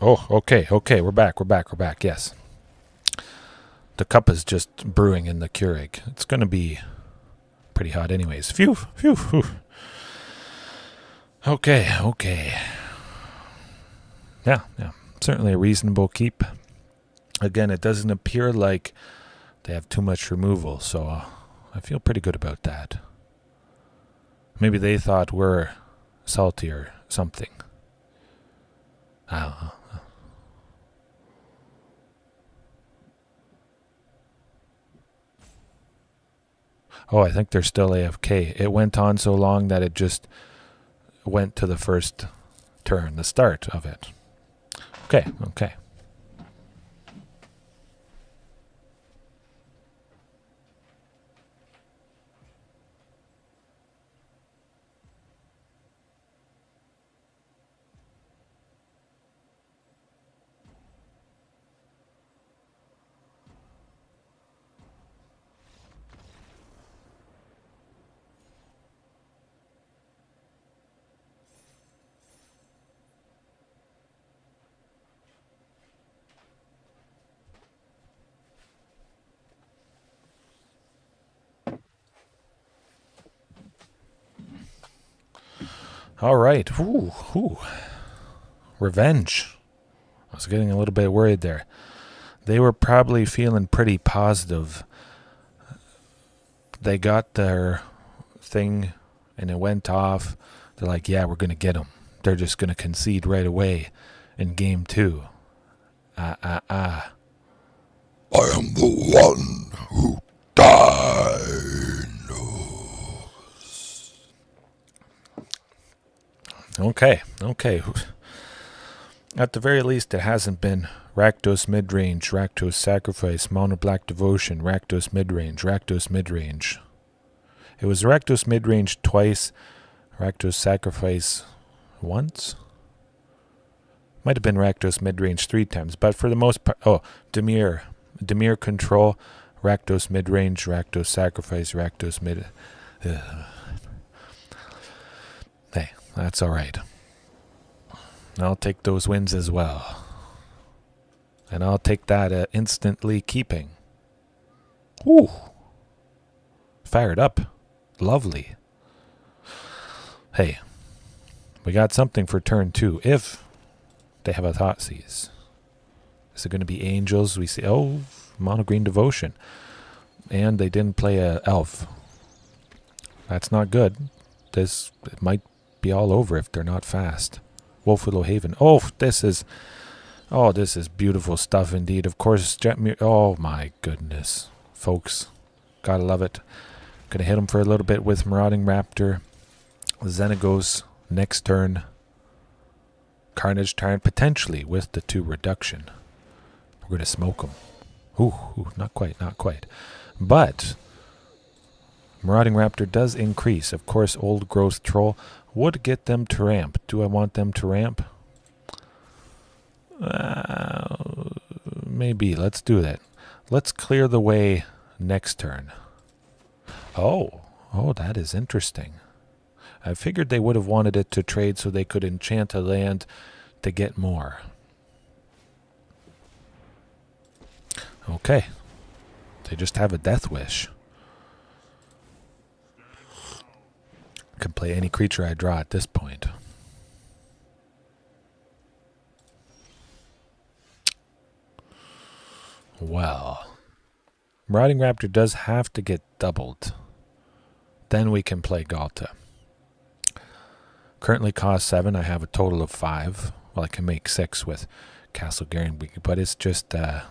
Okay, we're back, yes. The cup is just brewing in the Keurig. It's going to be pretty hot anyways. Phew. Okay. Yeah, certainly a reasonable keep. Again, it doesn't appear like they have too much removal, so I feel pretty good about that. Maybe they thought we're salty or something. I don't know. Oh, I think they're still AFK. It went on so long that it just went to the first turn, the start of it. Okay. All right. Ooh. Revenge. I was getting a little bit worried there. They were probably feeling pretty positive. They got their thing and it went off. They're like, yeah, we're going to get them. They're just going to concede right away in game 2. I am the one who dies. Okay. At the very least, it hasn't been Rakdos midrange, Rakdos Sacrifice, Mono Black Devotion, Rakdos midrange. It was Rakdos midrange twice, Rakdos Sacrifice once? Might have been Rakdos midrange 3 times, but for the most part... Oh, Dimir Control, Rakdos midrange, Rakdos Sacrifice, Rakdos mid... Hey, that's alright. I'll take those wins as well. And I'll take that instantly keeping. Ooh. Fired up. Lovely. Hey, we got something for turn 2 if they have a Thoughtseize. Is it going to be Angels? We see, oh, Mono Green Devotion. And they didn't play a Elf. That's not good. It might be all over if they're not fast. Wolfwillow Haven. Oh, this is beautiful stuff indeed. Of course, oh my goodness. Folks, gotta love it. Gonna hit him for a little bit with Marauding Raptor. Xenagos next turn. Carnage Tyrant potentially with the 2 reduction. We're gonna smoke him. Ooh, not quite. But Marauding Raptor does increase. Of course, Old Growth Troll would get them to ramp. Do I want them to ramp? Maybe. Let's do that. Let's clear the way next turn. Oh, that is interesting. I figured they would have wanted it to trade so they could enchant a land to get more. Okay. They just have a Death Wish. Can play any creature I draw at this point. Well, Marauding Raptor does have to get doubled. Then we can play Ghalta. Currently cost 7. I have a total of 5. Well, I can make 6 with Castle Garen, but it's just, yeah,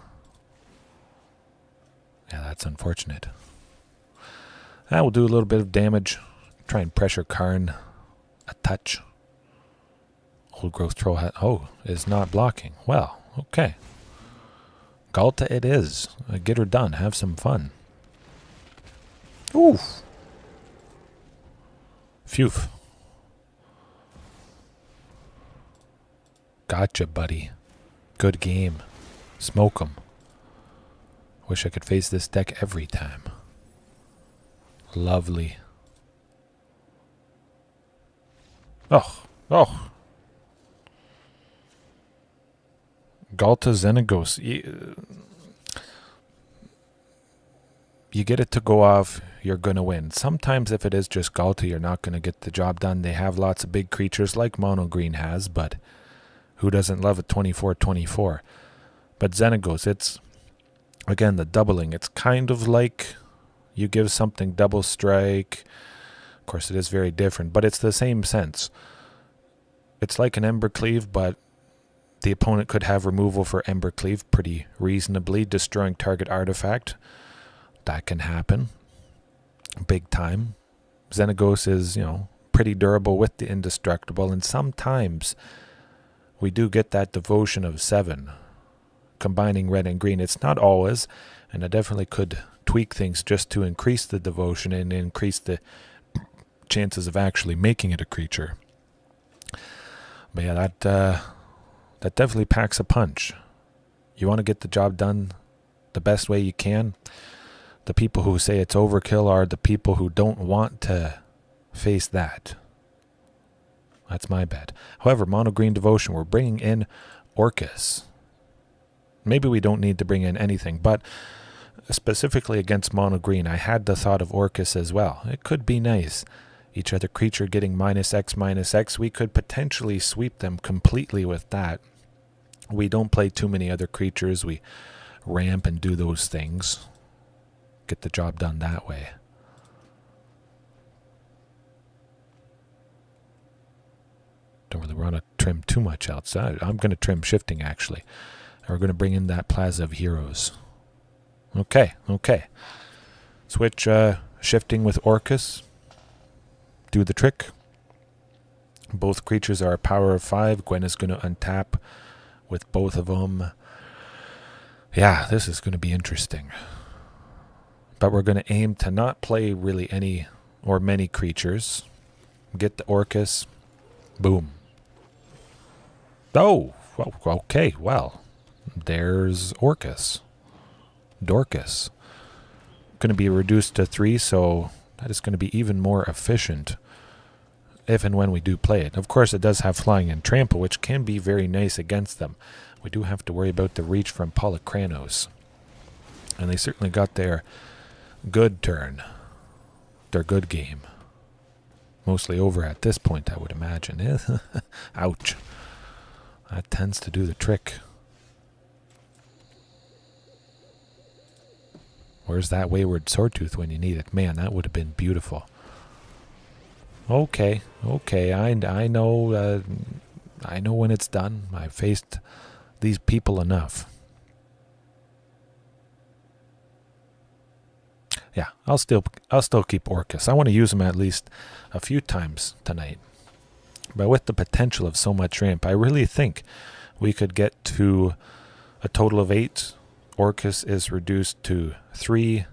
that's unfortunate. I will do a little bit of damage. Try and pressure Karn a touch. Old Growth Troll is not blocking. Well, okay. Ghalta it is. Get her done. Have some fun. Oof. Phew. Gotcha, buddy. Good game. Smoke 'em. Wish I could face this deck every time. Lovely. Oh. Ghalta Xenagos. You get it to go off, you're going to win. Sometimes if it is just Ghalta, you're not going to get the job done. They have lots of big creatures like Mono Green has, but who doesn't love a 24/24? But Xenagos, it's, again, the doubling. It's kind of like you give something double strike. Of course, it is very different, but it's the same sense. It's like an Embercleave, but the opponent could have removal for Embercleave pretty reasonably, destroying target artifact. That can happen. Big time. Xenagos is, pretty durable with the indestructible, and sometimes we do get that devotion of 7. Combining red and green. It's not always, and I definitely could tweak things just to increase the devotion and increase the chances of actually making it a creature. But yeah, that definitely packs a punch. You want to get the job done the best way you can. The people who say it's overkill are the people who don't want to face that. That's my bet. However, Mono Green Devotion, we're bringing in Orcus. Maybe we don't need to bring in anything, but specifically against Mono Green, I had the thought of Orcus as well. It could be nice. Each other creature getting -X/-X. We could potentially sweep them completely with that. We don't play too many other creatures. We ramp and do those things. Get the job done that way. Don't really want to trim too much outside. I'm going to trim Shifting, actually. And we're going to bring in that Plaza of Heroes. Okay. Switch Shifting with Orcus. Do the trick. Both creatures are a power of 5. Gwenna's going to untap with both of them. Yeah, this is going to be interesting. But we're going to aim to not play really any or many creatures. Get the Orcus. Boom. Oh, okay, well, there's Orcus. Dorcas. Going to be reduced to 3, so that is going to be even more efficient if and when we do play it. Of course, it does have flying and trample, which can be very nice against them. We do have to worry about the reach from Polychronos. And they certainly got their good turn. Their good game. Mostly over at this point, I would imagine. Ouch. That tends to do the trick. Where's that Wayward Swordtooth when you need it? Man, that would have been beautiful. Okay, I know. I know when it's done. I've faced these people enough. Yeah, I'll still keep Orcus. I want to use him at least a few times tonight. But with the potential of so much ramp, I really think we could get to a total of 8. Orcus is reduced to 3.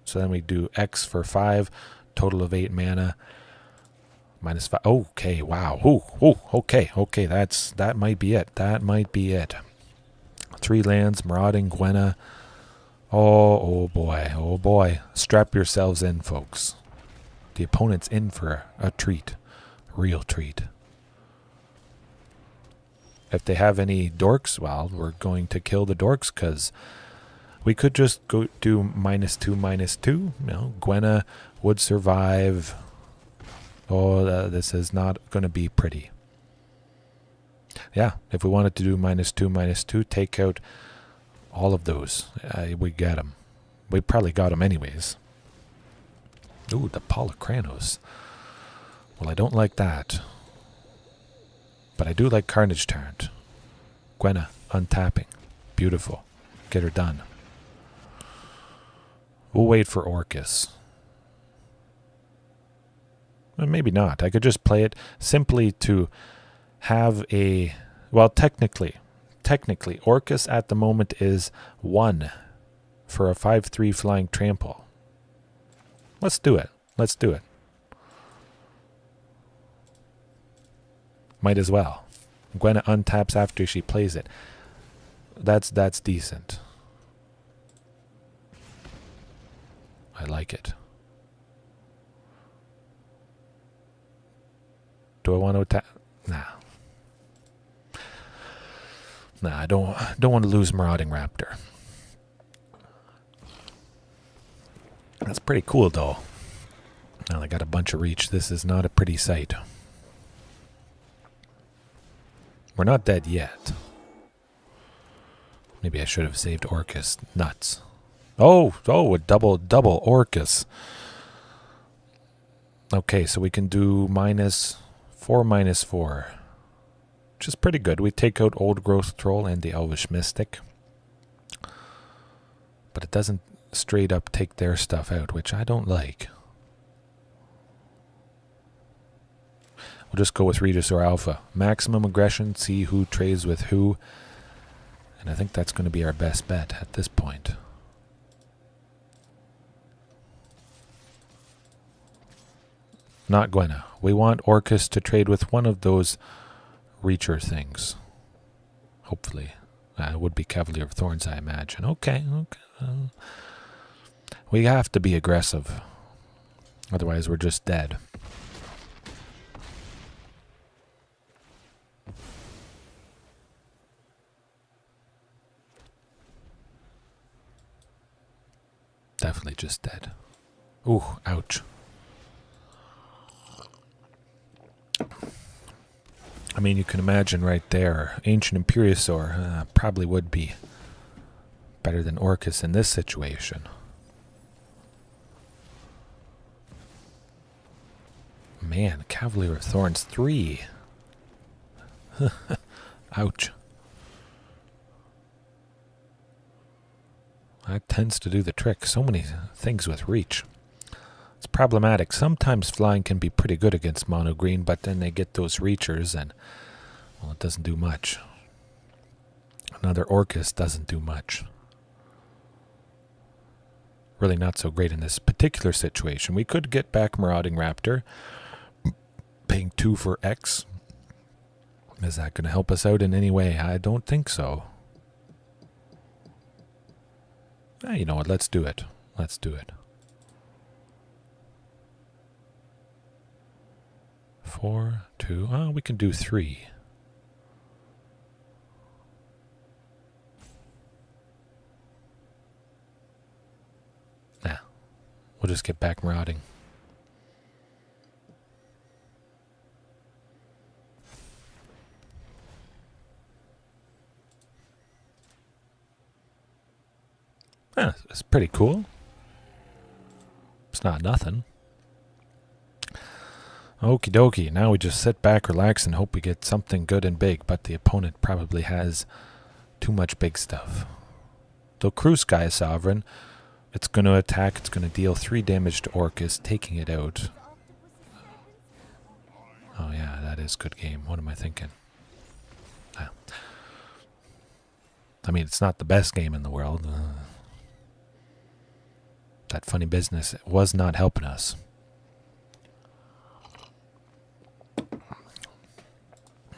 So then we do X for 5. Total of 8 mana. -5. Okay, wow. Okay. That might be it. That might be it. 3 lands, Marauding, Gwenna. Oh boy. Strap yourselves in, folks. The opponent's in for a treat. Real treat. If they have any dorks, well, we're going to kill the dorks, because we could just go do -2/-2. Gwenna would survive. Oh, this is not going to be pretty. Yeah, if we wanted to do -2/-2, take out all of those. We get them. We probably got them anyways. Ooh, the Polychronos. Well, I don't like that. But I do like Carnage Tyrant. Gwenna, untapping. Beautiful. Get her done. We'll wait for Orcus. Well, maybe not. I could just play it simply to have a... Well, technically, Orcus at the moment is 1 for a 5/3 flying trample. Let's do it. Might as well. Gwenna untaps after she plays it. That's decent. I like it. Do I want to attack? Nah. I don't want to lose Marauding Raptor. That's pretty cool, though. Now they got a bunch of reach. This is not a pretty sight. We're not dead yet. Maybe I should have saved Orcus. Nuts. Oh, a double Orcus. Okay, so we can do -4/-4. Which is pretty good. We take out Old Growth Troll and the Elvish Mystic. But it doesn't straight up take their stuff out, which I don't like. We'll just go with Regisaur Alpha. Maximum aggression, see who trades with who. And I think that's going to be our best bet at this point. Not Gwenna. We want Orcus to trade with one of those Reacher things. Hopefully. It would be Cavalier of Thorns, I imagine. Okay. We have to be aggressive. Otherwise, we're just dead. Definitely just dead. Ooh, ouch. I mean, you can imagine right there, Ancient Imperiosaur probably would be better than Orcus in this situation. Man, Cavalier of Thorns 3. Ouch. That tends to do the trick. So many things with reach. It's problematic. Sometimes flying can be pretty good against mono green, but then they get those reachers and, well, it doesn't do much. Another Orcus doesn't do much. Really not so great in this particular situation. We could get back Marauding Raptor, paying 2 for X. Is that going to help us out in any way? I don't think so. You know what? Let's do it. 4, 2. Oh, we can do 3. just get back marauding. It's pretty cool. It's not nothing. Okie dokie. Now we just sit back, relax, and hope we get something good and big, but the opponent probably has too much big stuff. Though Crew Sky is Sovereign, it's going to attack, it's going to deal 3 damage to Orcus, taking it out. Oh yeah, that is good game. What am I thinking? I mean, it's not the best game in the world. That funny business was not helping us.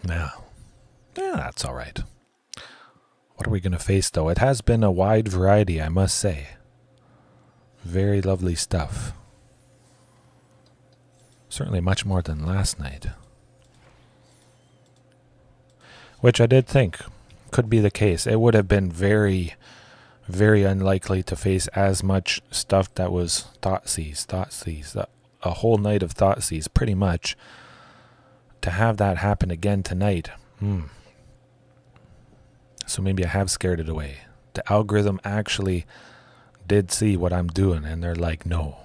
Yeah, that's all right. What are we going to face, though? It has been a wide variety, I must say. Very lovely stuff. Certainly much more than last night. Which I did think could be the case. It would have been very, very unlikely to face as much stuff that was Thoughtseize. A whole night of Thoughtseize, pretty much. To have that happen again tonight, So maybe I have scared it away. The algorithm actually did see what I'm doing, and they're like, no.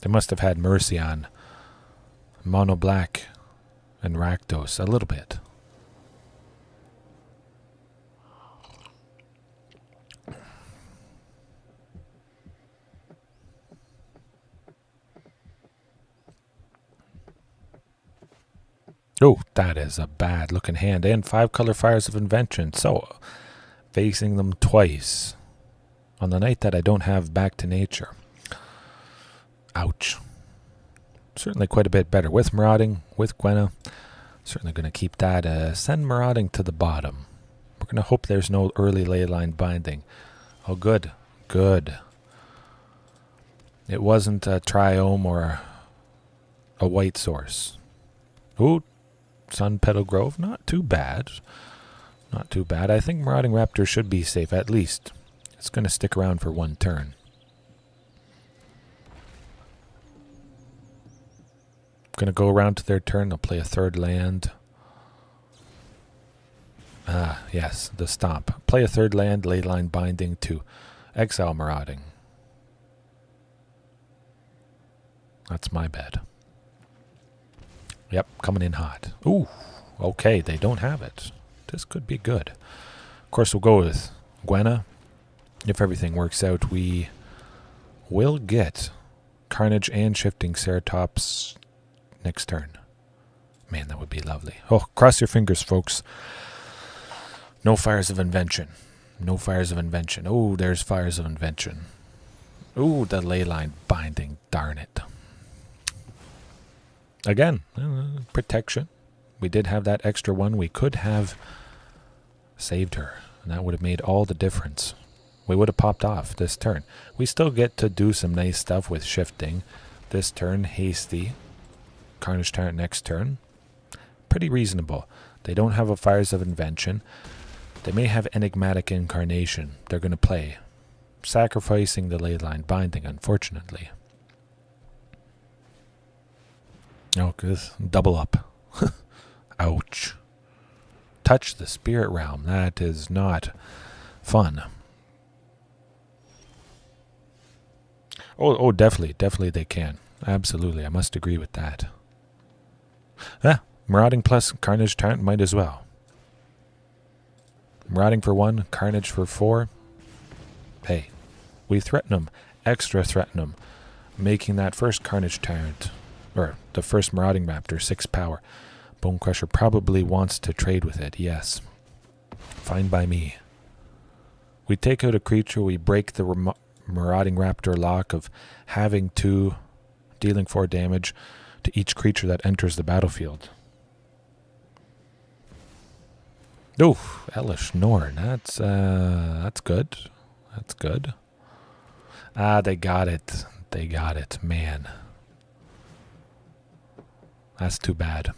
They must have had mercy on Mono Black and Rakdos a little bit. Oh, that is a bad looking hand. And 5 color Fires of Invention. So, facing them twice on the night that I don't have Back to Nature. Ouch. Certainly quite a bit better with Marauding, with Gwenna. Certainly going to keep that. Send Marauding to the bottom. We're going to hope there's no early Leyline Binding. Oh, good. Good. It wasn't a Triome or a White Source. Ooh. Sun Petal Grove, not too bad. Not too bad. I think Marauding Raptor should be safe, at least. It's going to stick around for 1 turn. Going to go around to their turn. They'll play a 3rd land. Ah, yes, the Stomp. Play a 3rd land, Leyline Binding to exile Marauding. That's my bet. Yep, coming in hot. Ooh, okay, they don't have it. This could be good. Of course, we'll go with Gwenna. If everything works out, we will get Carnage and Shifting Ceratops next turn. Man, that would be lovely. Oh, cross your fingers, folks. No Fires of Invention. No Fires of Invention. Oh, there's Fires of Invention. Ooh, the Leyline Binding. Darn it. Again, protection. We did have that extra one. We could have saved her, and that would have made all the difference. We would have popped off this turn. We still get to do some nice stuff with shifting. This turn, hasty. Carnage Tyrant next turn. Pretty reasonable. They don't have a Fires of Invention. They may have Enigmatic Incarnation. They're going to play. Sacrificing the Leyline Binding, unfortunately. Oh, good. Double up. Ouch. Touch the Spirit Realm. That is not fun. Oh, definitely they can. Absolutely, I must agree with that. Marauding plus Carnage Tyrant might as well. Marauding for 1, Carnage for 4. Hey, we threaten them. Extra threaten them. Making that first Carnage Tyrant, or the first Marauding Raptor, 6 power. Bone Crusher probably wants to trade with it, yes. Fine by me. We take out a creature, we break the Marauding Raptor lock of having 2, dealing 4 damage to each creature that enters the battlefield. Oof, Elish Norn, that's good. That's good. Ah, they got it. They got it, man. That's too bad.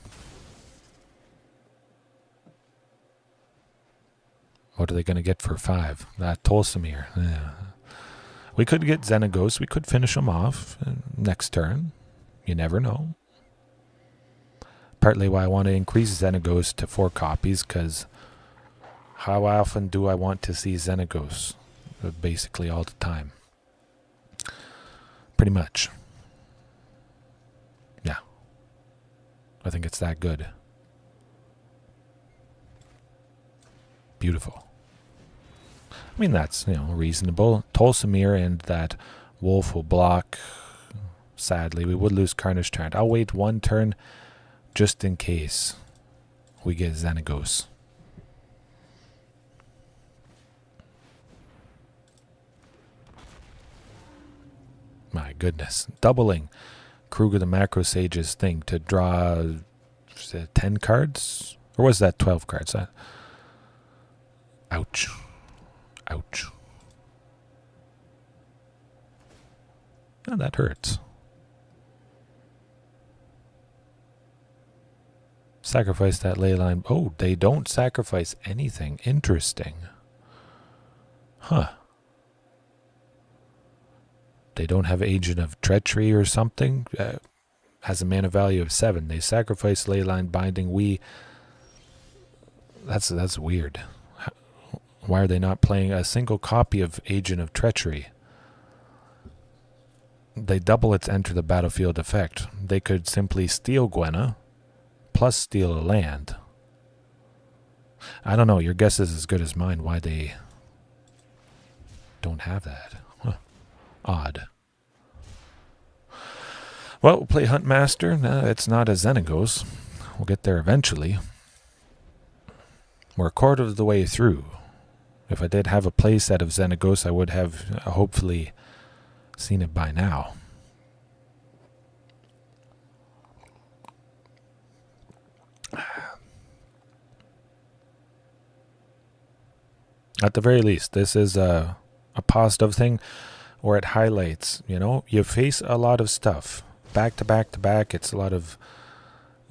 What are they going to get for 5? That Tolsimir. Yeah. We could get Xenagos. We could finish them off next turn. You never know. Partly why I want to increase Xenagos to 4 copies, because how often do I want to see Xenagos? Basically all the time. Pretty much. Yeah. I think it's that good. Beautiful. I mean, that's, reasonable. Tolsimir and that wolf will block. Sadly, we would lose Carnage Tyrant. I'll wait 1 turn just in case we get Xenagos. My goodness. Doubling Kruger the Macro Sage's thing to draw 10 cards? Or was that 12 cards? Ouch. Ouch. Oh, that hurts. Sacrifice that ley line. Oh, they don't sacrifice anything. Interesting. Huh. They don't have Agent of Treachery or something. Has a mana value of 7. They sacrifice Leyline Binding. That's weird. Why are they not playing a single copy of Agent of Treachery? They double its enter the battlefield effect. They could simply steal Gwenna, plus steal a land. I don't know. Your guess is as good as mine why they don't have that. Huh. Odd. Well, we'll play Huntmaster. It's not a Xenagos. We'll get there eventually. We're a quarter of the way through. If I did have a playset of Xenagos, I would have hopefully seen it by now. At the very least, this is a positive thing where it highlights, you face a lot of stuff. Back to back to back, it's a lot of...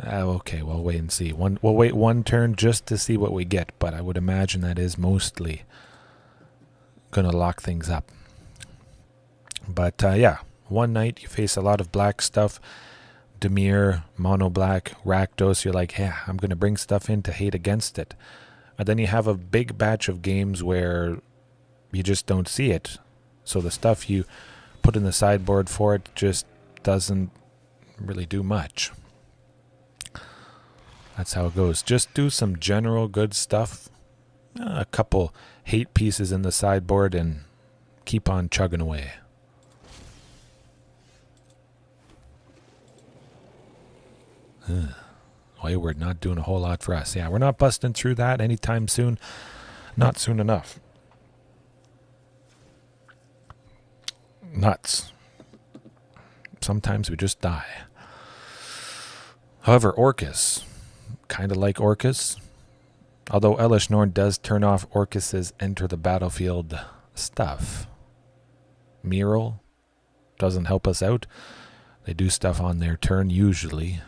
okay, we'll wait and see. We'll wait 1 turn just to see what we get, but I would imagine that is mostly going to lock things up. But yeah, 1 night you face a lot of black stuff. Dimir, Mono Black, Rakdos, you're like, yeah, I'm going to bring stuff in to hate against it. And then you have a big batch of games where you just don't see it. So the stuff you put in the sideboard for it just doesn't really do much. That's how it goes. Just do some general good stuff. A couple hate pieces in the sideboard and keep on chugging away. Wayward not doing a whole lot for us. Yeah, we're not busting through that anytime soon. Not soon enough. Nuts. Sometimes we just die. However, Orcus, kind of like Orcus, although Elish Norn does turn off Orcus's enter the battlefield stuff. Mural doesn't help us out. They do stuff on their turn usually.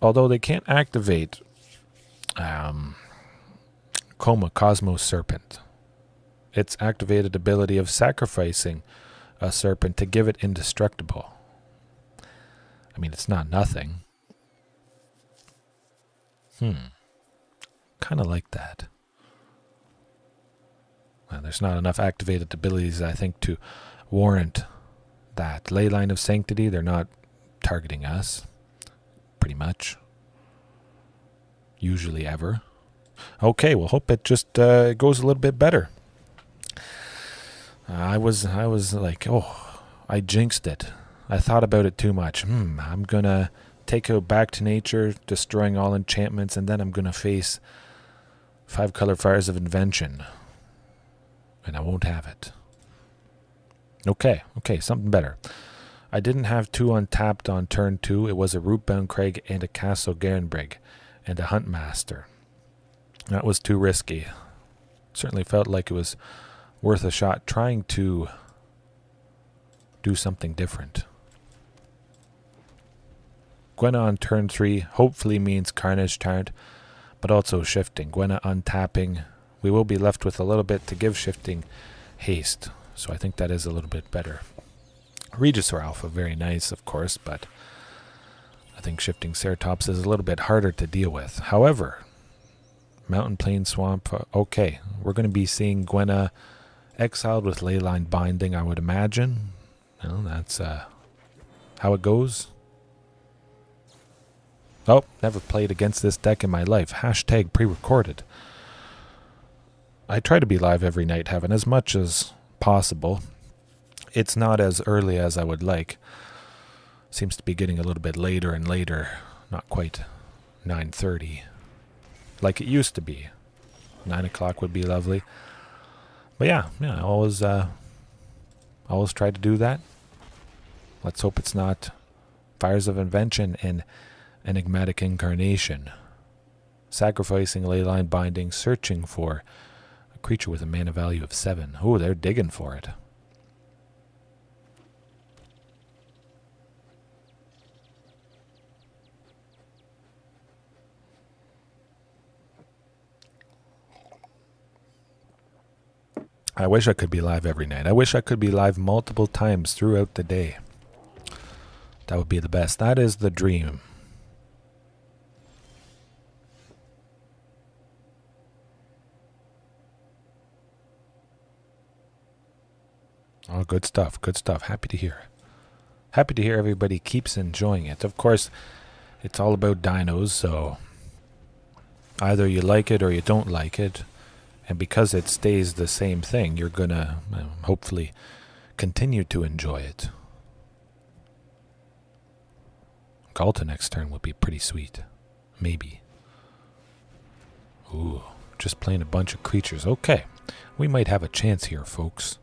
Although they can't activate Coma Cosmos Serpent. Its activated ability of sacrificing a serpent to give it indestructible. I mean, it's not nothing. Kind of like that. Well, there's not enough activated abilities, I think, to warrant that. Leyline of Sanctity, they're not targeting us. Pretty much. Usually ever. Okay, we'll hope it just goes a little bit better. I was like, oh, I jinxed it. I thought about it too much. I'm going to take out Back to Nature, destroying all enchantments, and then I'm going to face 5 color fires of Invention. And I won't have it. Okay, something better. I didn't have 2 untapped on turn 2. It was a Rootbound Crag and a Castle Garenbrig and a Huntmaster. That was too risky. Certainly felt like it was worth a shot trying to do something different. Gwenna on turn 3 hopefully means Carnage Tyrant, but also Shifting. Gwenna untapping. We will be left with a little bit to give Shifting haste, so I think that is a little bit better. Regisaur Alpha, very nice, of course, but I think Shifting Ceratops is a little bit harder to deal with. However, Mountain Plain Swamp, okay. We're going to be seeing Gwenna exiled with Leyline Binding, I would imagine. Well, that's how it goes. Oh, never played against this deck in my life. Hashtag pre-recorded. I try to be live every night, having as much as possible. It's not as early as I would like. Seems to be getting a little bit later and later. Not quite 9:30 like it used to be. 9 o'clock would be lovely. But yeah, I always try to do that. Let's hope it's not Fires of Invention and Enigmatic Incarnation. Sacrificing Leyline Binding, searching for a creature with a mana value of 7. Oh, they're digging for it. I wish I could be live every night. I wish I could be live multiple times throughout the day. That would be the best. That is the dream. Oh, good stuff. Good stuff. Happy to hear. Happy to hear everybody keeps enjoying it. Of course, it's all about dinos, so either you like it or you don't like it. And because it stays the same thing, you're going to hopefully continue to enjoy it. Ghalta next turn would be pretty sweet. Maybe. Ooh, just playing a bunch of creatures. Okay, we might have a chance here, folks.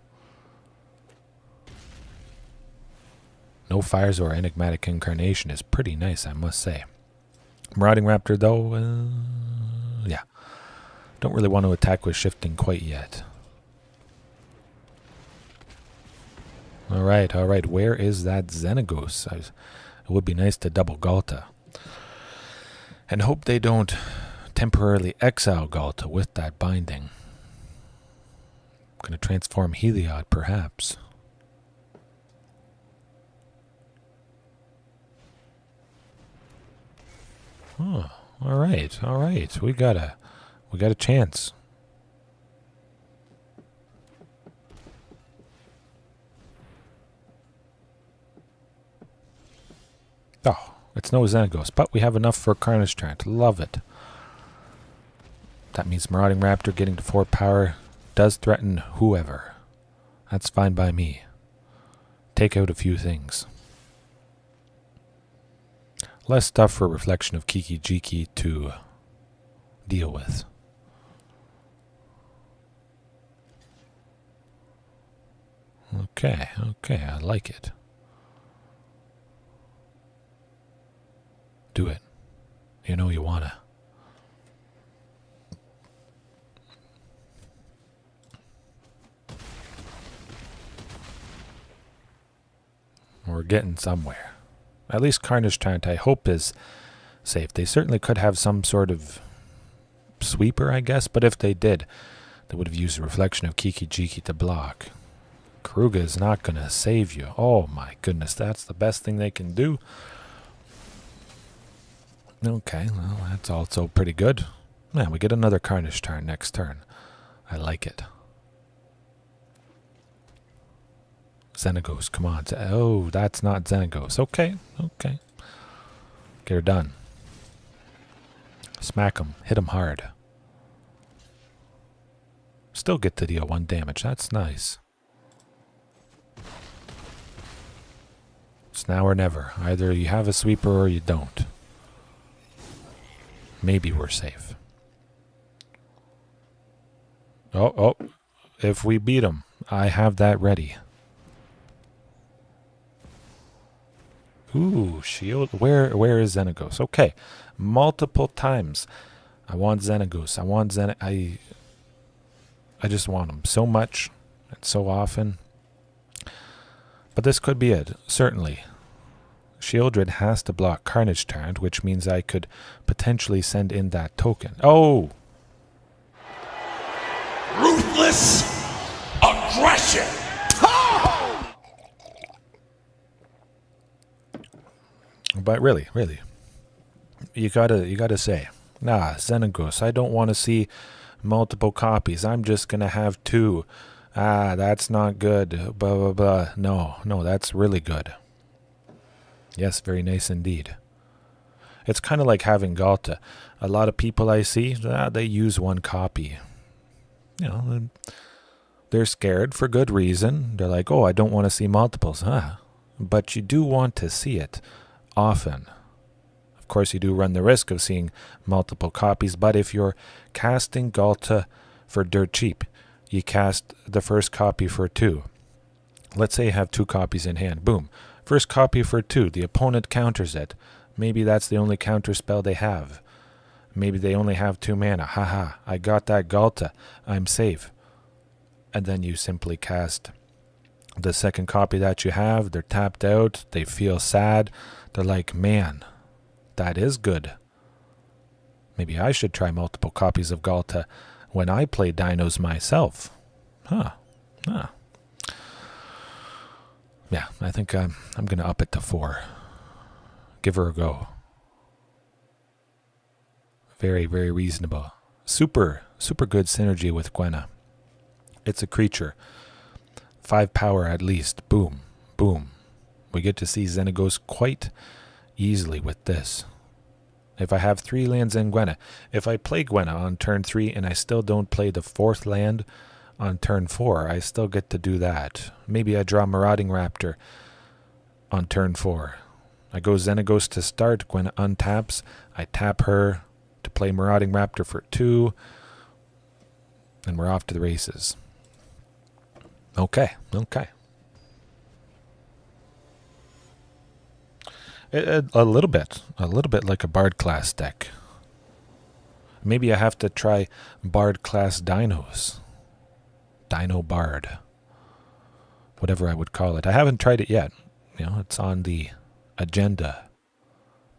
No Fires or Enigmatic Incarnation is pretty nice, I must say. Marauding Raptor, though, yeah. Don't really want to attack with Shifting quite yet. Alright, alright. Where is that Xenagos? It would be nice to double Ghalta. And hope they don't temporarily exile Ghalta with that binding. Going to transform Heliod, perhaps. Oh, alright, alright. We got a chance. Oh, it's no Xenagos, but we have enough for Carnage Tyrant. Love it. That means Marauding Raptor getting to 4 power does threaten whoever. That's fine by me. Take out a few things. Less stuff for Reflection of Kiki Jiki to deal with. Okay, okay, I like it. Do it. You know you wanna. We're getting somewhere. At least Carnage Tyrant, I hope, is safe. They certainly could have some sort of sweeper, I guess, but if they did, they would have used the Reflection of Kiki Jiki to block. Kruga is not going to save you. Oh my goodness, that's the best thing they can do. Okay, well, that's also pretty good. Yeah, we get another Carnage Tyrant next turn. I like it. Xenagos, come on. Oh, that's not Xenagos. Okay, okay. Get her done. Smack him. Hit him hard. Still get to deal 1 damage. That's nice. It's now or never. Either you have a sweeper or you don't. Maybe we're safe. Oh. If we beat him, I have that ready. Ooh, shield. Where is Xenagos? Okay. Multiple times. I want Xenagos. I just want him so much and so often. But this could be it. Certainly. Shieldred has to block Carnage Tyrant, which means I could potentially send in that token. Oh! Ruthless aggression. But really, you gotta say, nah, Xenagos, I don't want to see multiple copies. I'm just gonna have 2. Ah, that's not good. Blah, blah, blah. No, that's really good. Yes, very nice indeed. It's kind of like having Ghalta. A lot of people I see, they use 1 copy. You know, they're scared for good reason. They're like, oh, I don't want to see multiples. But you do want to see it often. Of course, you do run the risk of seeing multiple copies, but if you're casting Ghalta for dirt cheap, you cast the first copy for 2. Let's say you have 2 copies in hand. Boom. First copy for 2. The opponent counters it. Maybe that's the only counter spell they have. Maybe they only have 2 mana. Haha, I got that Ghalta. I'm safe. And then you simply cast the second copy that you have. They're tapped out. They feel sad. They're like, man, that is good. Maybe I should try multiple copies of Ghalta when I play dinos myself. Yeah, I think I'm going to up it to 4. Give her a go. Very, very reasonable. Super good synergy with Gwenna. It's a creature. 5 power at least. Boom. We get to see Xenagos quite easily with this. If I have 3 lands in Gwenna, if I play Gwenna on turn 3 and I still don't play the 4th land on turn 4, I still get to do that. Maybe I draw Marauding Raptor on turn 4. I go Xenagos to start, Gwenna untaps, I tap her to play Marauding Raptor for 2, and we're off to the races. Okay. A little bit like a Bard class deck. Maybe I have to try Bard class dinos. Dino Bard. Whatever I would call it. I haven't tried it yet. You know, it's on the agenda.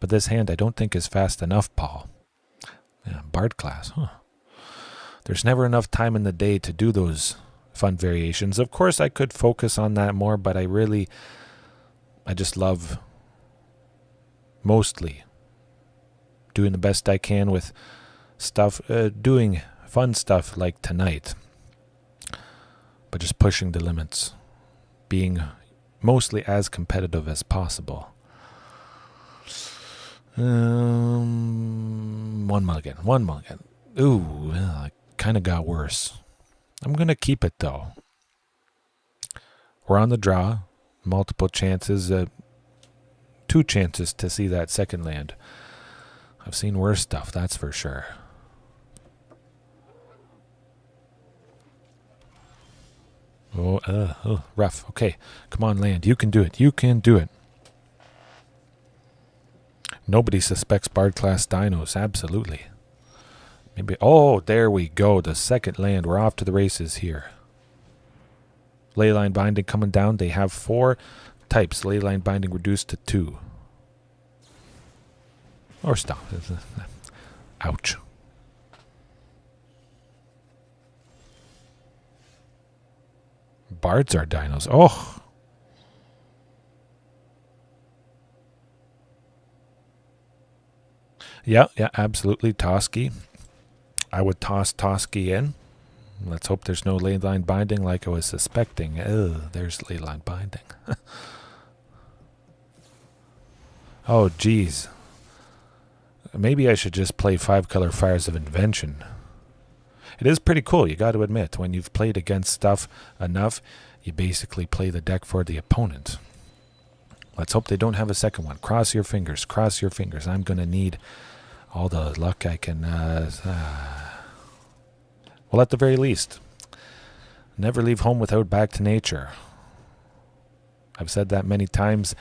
But this hand I don't think is fast enough, Paul. Yeah, Bard class, There's never enough time in the day to do those fun variations. Of course I could focus on that more, but I just love mostly doing the best I can with stuff, doing fun stuff like tonight, but just pushing the limits, being mostly as competitive as possible. One mulligan. Ooh, it kind of got worse. I'm going to keep it though. We're on the draw, multiple chances, 2 chances to see that second land. I've seen worse stuff, that's for sure. Oh, rough. Okay, come on, land. You can do it. Nobody suspects Bard class dinos. Absolutely. Maybe. Oh, there we go. The second land. We're off to the races here. Leyline Binding coming down. They have 4 types. Leyline Binding reduced to 2. Or stop. Ouch. Bards are dinos. Oh. Yeah, absolutely. Toski. I would toss Toski in. Let's hope there's no leyline binding like I was suspecting. Oh, there's leyline binding. Oh, geez. Maybe I should just play 5-color Fires of Invention. It is pretty cool, you got to admit. When you've played against stuff enough, you basically play the deck for the opponent. Let's hope they don't have a second one. Cross your fingers. I'm going to need all the luck I can. Well, at the very least, never leave home without Back to Nature. I've said that many times,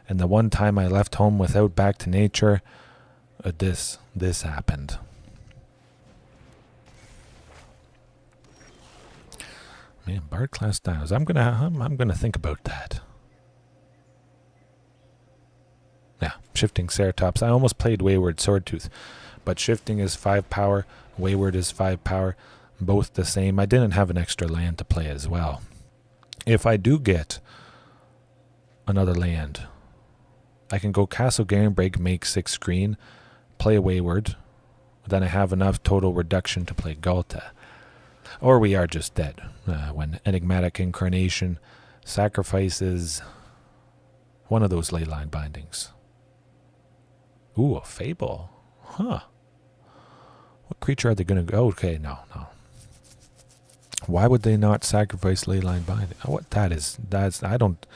and the one time I left home without Back to Nature, this happened. Man, Bard class dinos. I'm gonna think about that. Shifting Ceratops. I almost played Wayward Swordtooth, but Shifting is 5 power, Wayward is 5 power, both the same. I didn't have an extra land to play as well. If I do get another land, I can go Castle Garenbreak, make 6 green, play a Wayward, then I have enough total reduction to play Ghalta. Or we are just dead when Enigmatic Incarnation sacrifices one of those Leyline Bindings. Ooh, a Fable. Huh. What creature are they going to go? Okay, no. Why would they not sacrifice Leyline Binding? What that is? I don't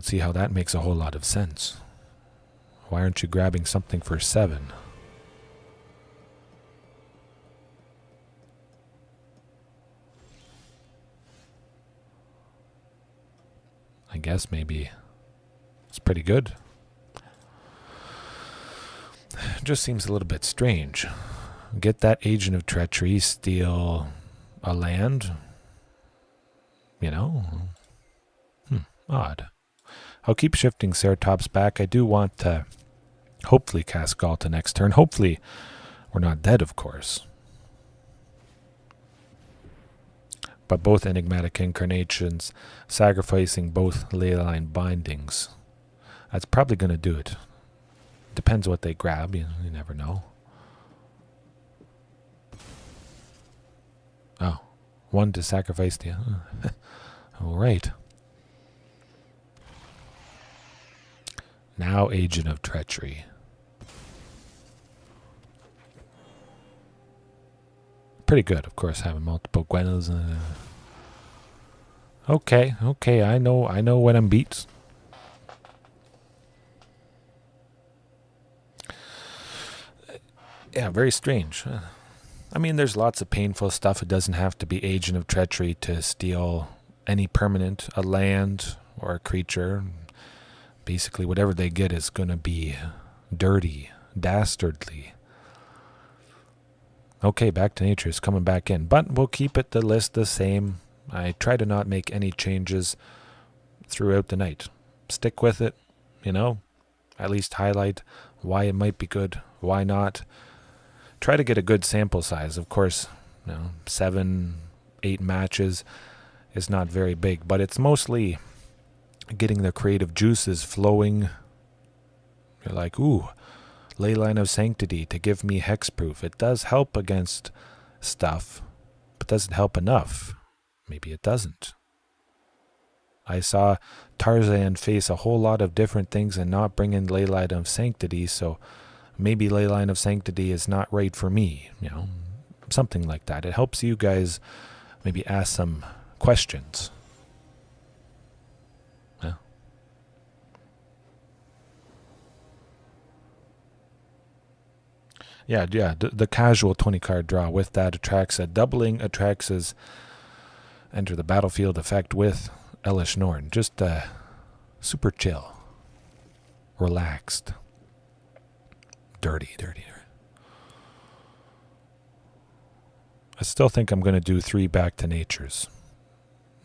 see how that makes a whole lot of sense. Why aren't you grabbing something for 7? I guess maybe it's pretty good. Just seems a little bit strange. Get that Agent of Treachery, steal a land. You know? Odd. I'll keep Shifting Ceratops back. I do want to hopefully cast Ghalta next turn. Hopefully we're not dead, of course. But both Enigmatic Incarnations, sacrificing both Leyline Bindings. That's probably going to do it. Depends what they grab. You never know. Oh, one to sacrifice the other. All right. Now Agent of Treachery. Pretty good, of course, having multiple Gwennas. Okay, I know when I'm beat. Yeah, very strange. I mean, there's lots of painful stuff. It doesn't have to be Agent of Treachery to steal any permanent, a land or a creature. Basically, whatever they get is going to be dirty, dastardly. Okay, back to nature is coming back in. But we'll keep the list the same. I try to not make any changes throughout the night. Stick with it, at least highlight why it might be good, why not. Try to get a good sample size. Of course, 7, 8 matches is not very big, but it's mostly getting the creative juices flowing. You're like, ooh, Leyline of Sanctity to give me hexproof. It does help against stuff, but does it help enough? Maybe it doesn't. I saw Tarzan face a whole lot of different things and not bring in Leyline of Sanctity, so maybe Leyline of Sanctity is not right for me, something like that. It helps you guys maybe ask some questions. Yeah, the casual 20-card draw with that attracts doubling Atrax's enter the battlefield effect with Elish Norn. Just super chill, relaxed, dirty. I still think I'm going to do 3 back to natures.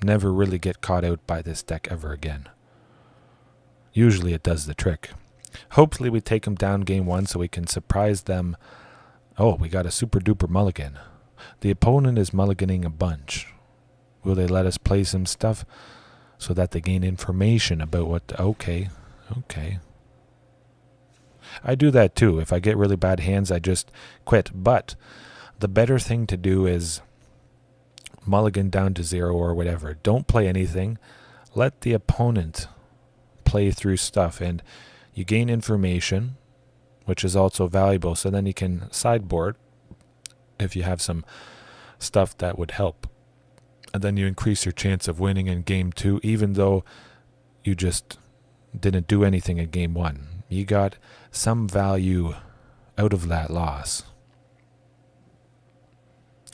Never really get caught out by this deck ever again. Usually it does the trick. Hopefully we take them down game 1 so we can surprise them. Oh, we got a super duper mulligan. The opponent is mulliganing a bunch. Will they let us play some stuff so that they gain information about what... Okay. I do that too. If I get really bad hands, I just quit. But the better thing to do is mulligan down to 0 or whatever. Don't play anything. Let the opponent play through stuff, and you gain information, which is also valuable. So then you can sideboard if you have some stuff that would help. And then you increase your chance of winning in game 2, even though you just didn't do anything in game 1. You got some value out of that loss.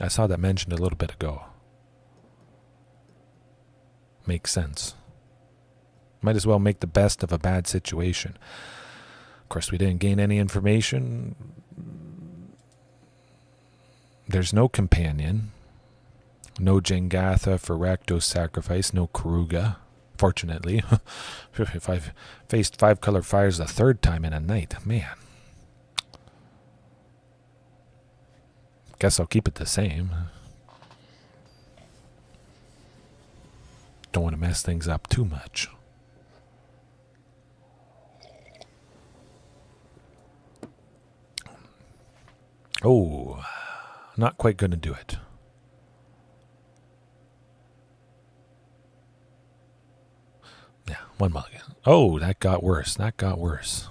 I saw that mentioned a little bit ago. Makes sense. Might as well make the best of a bad situation. Of course, we didn't gain any information. There's no companion. No Jengatha for Rakdos Sacrifice. No Karuga. fortunately. If I've faced 5-color fires a third time in a night, man. Guess I'll keep it the same. Don't want to mess things up too much. Oh, not quite going to do it. Yeah, one mulligan. Oh, that got worse. That got worse.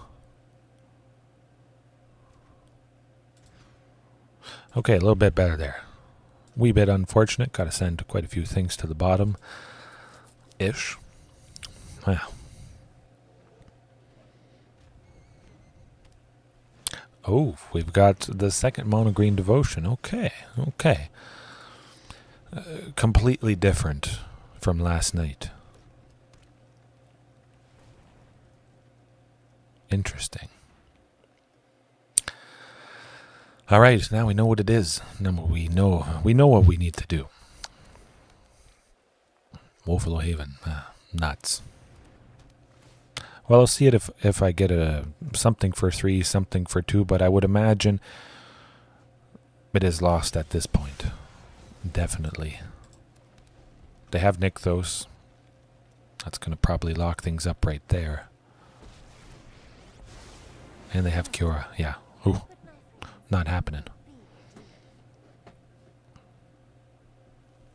Okay, a little bit better there. Wee bit unfortunate. Got to send quite a few things to the bottom. Ish. Yeah. Oh, we've got the second mono green devotion. Okay, okay. Completely different from last night. Interesting. All right, now we know what it is. Now we know what we need to do. Woeful Haven, nuts. Well, I'll see it if I get something for 3, something for 2, but I would imagine it is lost at this point. Definitely. They have Nykthos. That's going to probably lock things up right there. And they have Cura. Yeah. Ooh. Not happening.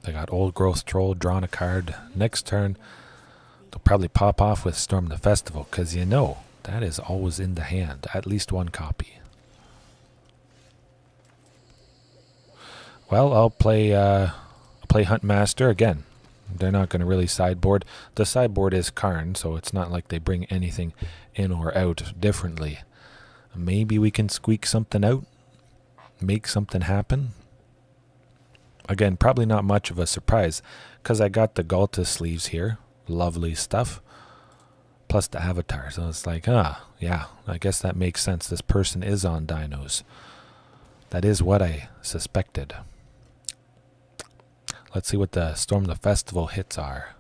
They got Old Growth Troll, drawn a card. Next turn, they'll probably pop off with Storm the Festival, because you know that is always in the hand. At least one copy. Well, I'll play Huntmaster again. They're not going to really sideboard. The sideboard is Karn, so it's not like they bring anything in or out differently. Maybe we can squeak something out. Make something happen. Again, probably not much of a surprise, because I got the Ghalta sleeves here. Lovely stuff. Plus the avatar. So it's like, yeah, I guess that makes sense. This person is on dinos. That is what I suspected. Let's see what the Storm the Festival hits are.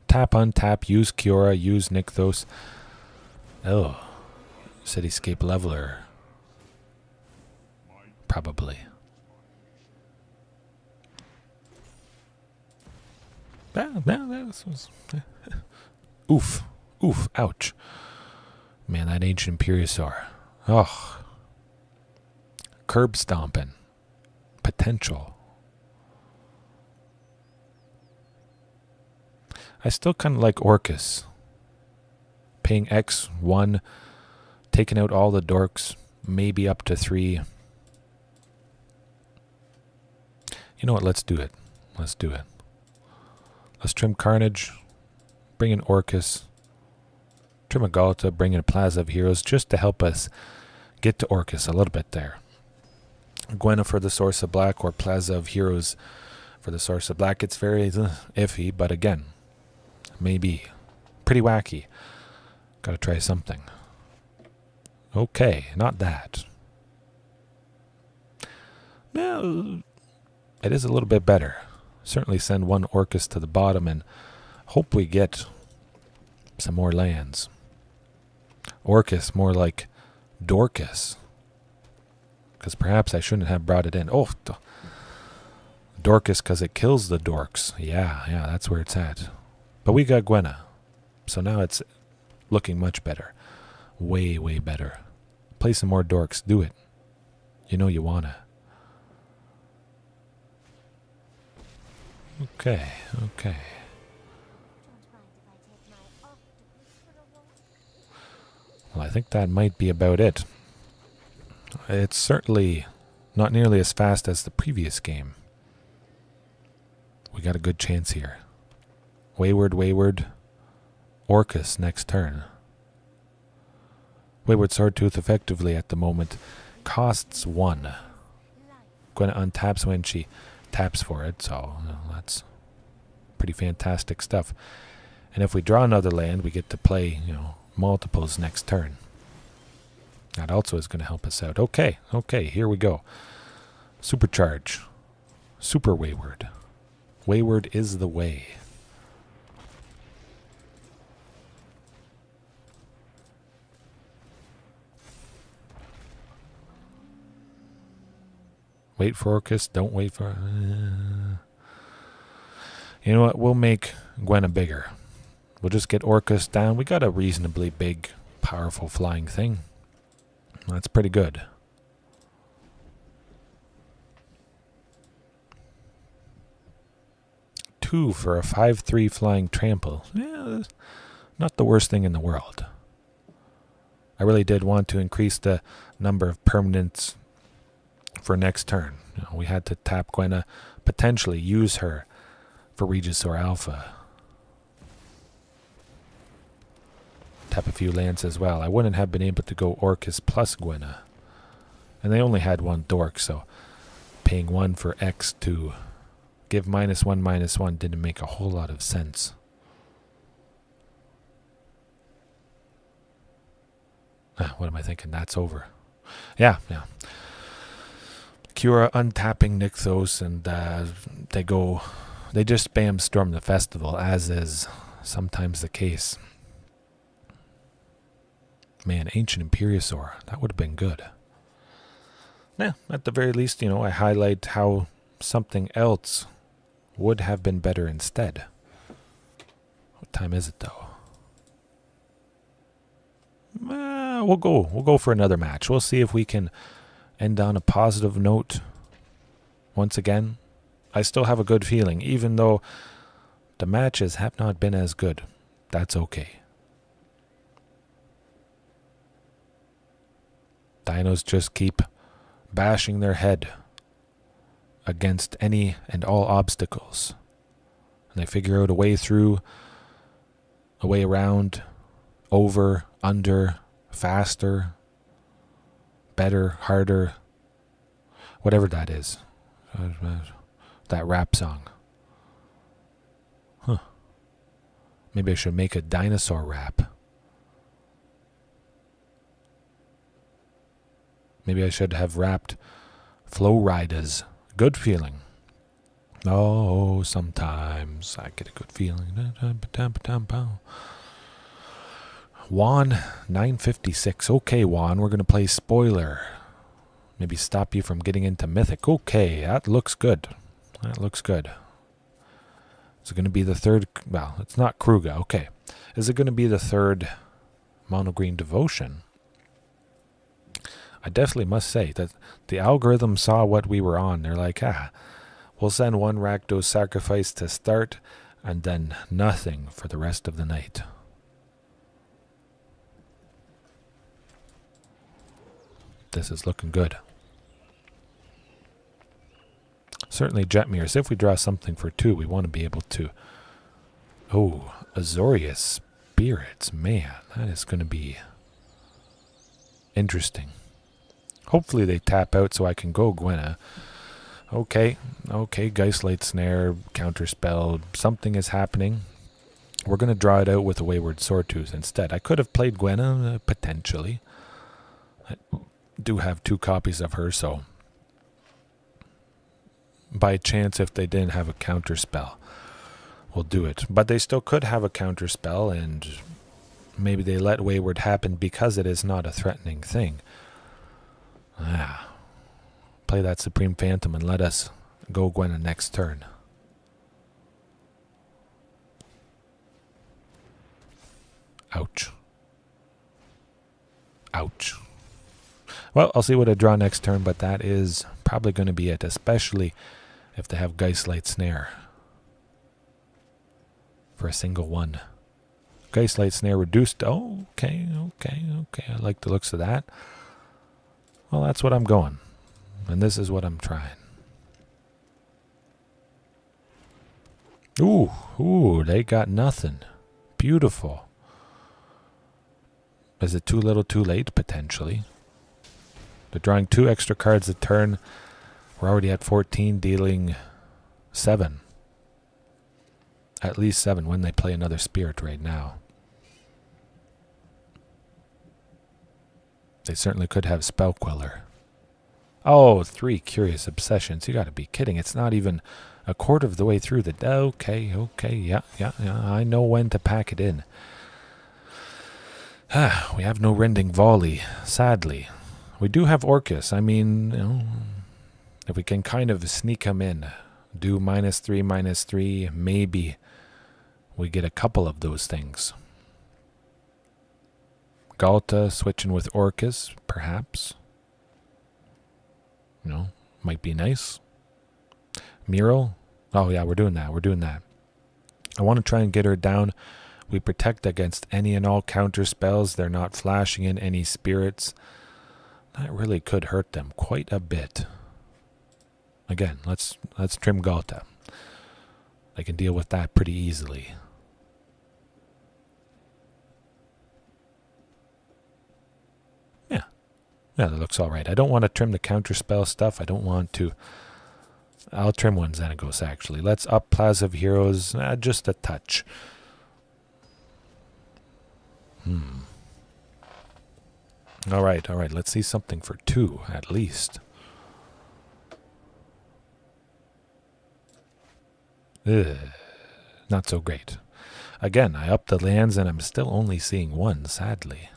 Tap, untap, use Cura, use Nykthos. Oh, Cityscape Leveler. Probably. Oof. Oof. Ouch. Man, that ancient Imperiosaur. Oh. Curb stomping. Potential. I still kind of like Orcus. Paying X1, taking out all the dorks, maybe up to 3. You know what, let's do it. Let's do it. Let's trim Carnage, bring in Orcus, trim a Ghalta, bring in a Plaza of Heroes, just to help us get to Orcus a little bit there. Gwenna for the Source of Black, or Plaza of Heroes for the Source of Black. It's very iffy, but again, maybe pretty wacky. Gotta try something. Okay, not that. No, it is a little bit better. Certainly send one Orcus to the bottom and hope we get some more lands. Orcus, more like Dorcas. Because perhaps I shouldn't have brought it in. Oh, Dorcas because it kills the dorks. Yeah, that's where it's at. But we got Gwenna. So now it's looking much better. Way, way better. Play some more dorks. Do it. You know you wanna. Okay. Well, I think that might be about it. It's certainly not nearly as fast as the previous game. We got a good chance here. Wayward. Orcus next turn. Wayward Swordtooth effectively at the moment costs 1. Gwenna untaps when she taps for it, so that's pretty fantastic stuff. And if we draw another land, we get to play, multiples next turn. That also is going to help us out. Okay, here we go. Supercharge. Super Wayward. Wayward is the way. Wait for Orcus, don't wait for... You know what, we'll make Gwenna bigger. We'll just get Orcus down. We got a reasonably big, powerful flying thing. That's pretty good. Two for a 5/3 flying trample. Yeah, not the worst thing in the world. I really did want to increase the number of permanents for next turn. You know, we had to tap Gwenna, potentially use her for Regisaur Alpha. Tap a few lands as well. I wouldn't have been able to go Orcus plus Gwenna. And they only had one dork, so paying 1 for X to give -1/-1 didn't make a whole lot of sense. What am I thinking? That's over. Yeah. Cura untapping Nykthos, and they just spam Storm the Festival, as is sometimes the case. Man, Ancient Imperiosaur, that would have been good. Yeah, at the very least, you know, I highlight how something else would have been better instead. What time is it, though? We'll go for another match. We'll see if we can end on a positive note once again. I still have a good feeling, even though the matches have not been as good. That's okay. Dinos just keep bashing their head against any and all obstacles. And they figure out a way through, a way around, over, under, faster, better, harder, whatever that is. That rap song. Huh. Maybe I should make a dinosaur rap. Maybe I should have rapped Flow Riders. Good feeling. Oh, sometimes I get a good feeling. Juan, 956. Okay, Juan, we're going to play Spoiler. Maybe stop you from getting into Mythic. Okay, that looks good. That looks good. Is it going to be the third? Well, it's not Kruga. Okay. Is it going to be the third Mono Green Devotion? I definitely must say that the algorithm saw what we were on. They're like, we'll send one Rakdos Sacrifice to start, and then nothing for the rest of the night. This is looking good. Certainly Jetmirrors. If we draw something for 2, we want to be able to... Oh, Azorius Spirits. Man, that is going to be interesting. Hopefully they tap out so I can go Gwenna. Okay, Geistlight Snare, Counterspell, something is happening. We're going to draw it out with a Wayward Swordtooth instead. I could have played Gwenna, potentially. I do have 2 copies of her, so by chance, if they didn't have a Counterspell, we'll do it. But they still could have a Counterspell, and maybe they let Wayward happen because it is not a threatening thing. Play that Supreme Phantom and let us go Gwenna next turn. Ouch. Ouch. Well, I'll see what I draw next turn, but that is probably going to be it, especially if they have Geistlight Snare for a single 1. Geistlight Snare reduced. Oh, okay. I like the looks of that. Well, that's what I'm going. And this is what I'm trying. Ooh, they got nothing. Beautiful. Is it too little too late? Potentially. They're drawing 2 extra cards a turn. We're already at 14, dealing 7. At least 7 when they play another Spirit right now. They certainly could have Spell Queller. Oh, 3 Curious Obsessions. You got to be kidding. It's not even a quarter of the way through the... Okay. Yeah. I know when to pack it in. We have no Rending Volley, sadly. We do have Orcus. I mean, you know, if we can kind of sneak him in, do -3/-3, maybe we get a couple of those things. Ghalta switching with Orcus, perhaps. You know, might be nice. Miro. Oh, yeah, we're doing that. I want to try and get her down. We protect against any and all counter spells. They're not flashing in any spirits. That really could hurt them quite a bit. Again, let's trim Ghalta. I can deal with that pretty easily. Yeah, that looks all right. I don't want to trim the counterspell stuff. I don't want to... I'll trim one Xenagos, actually. Let's up Plaza of Heroes just a touch. All right. Let's see something for 2, at least. Not so great. Again, I upped the lands, and I'm still only seeing 1, sadly.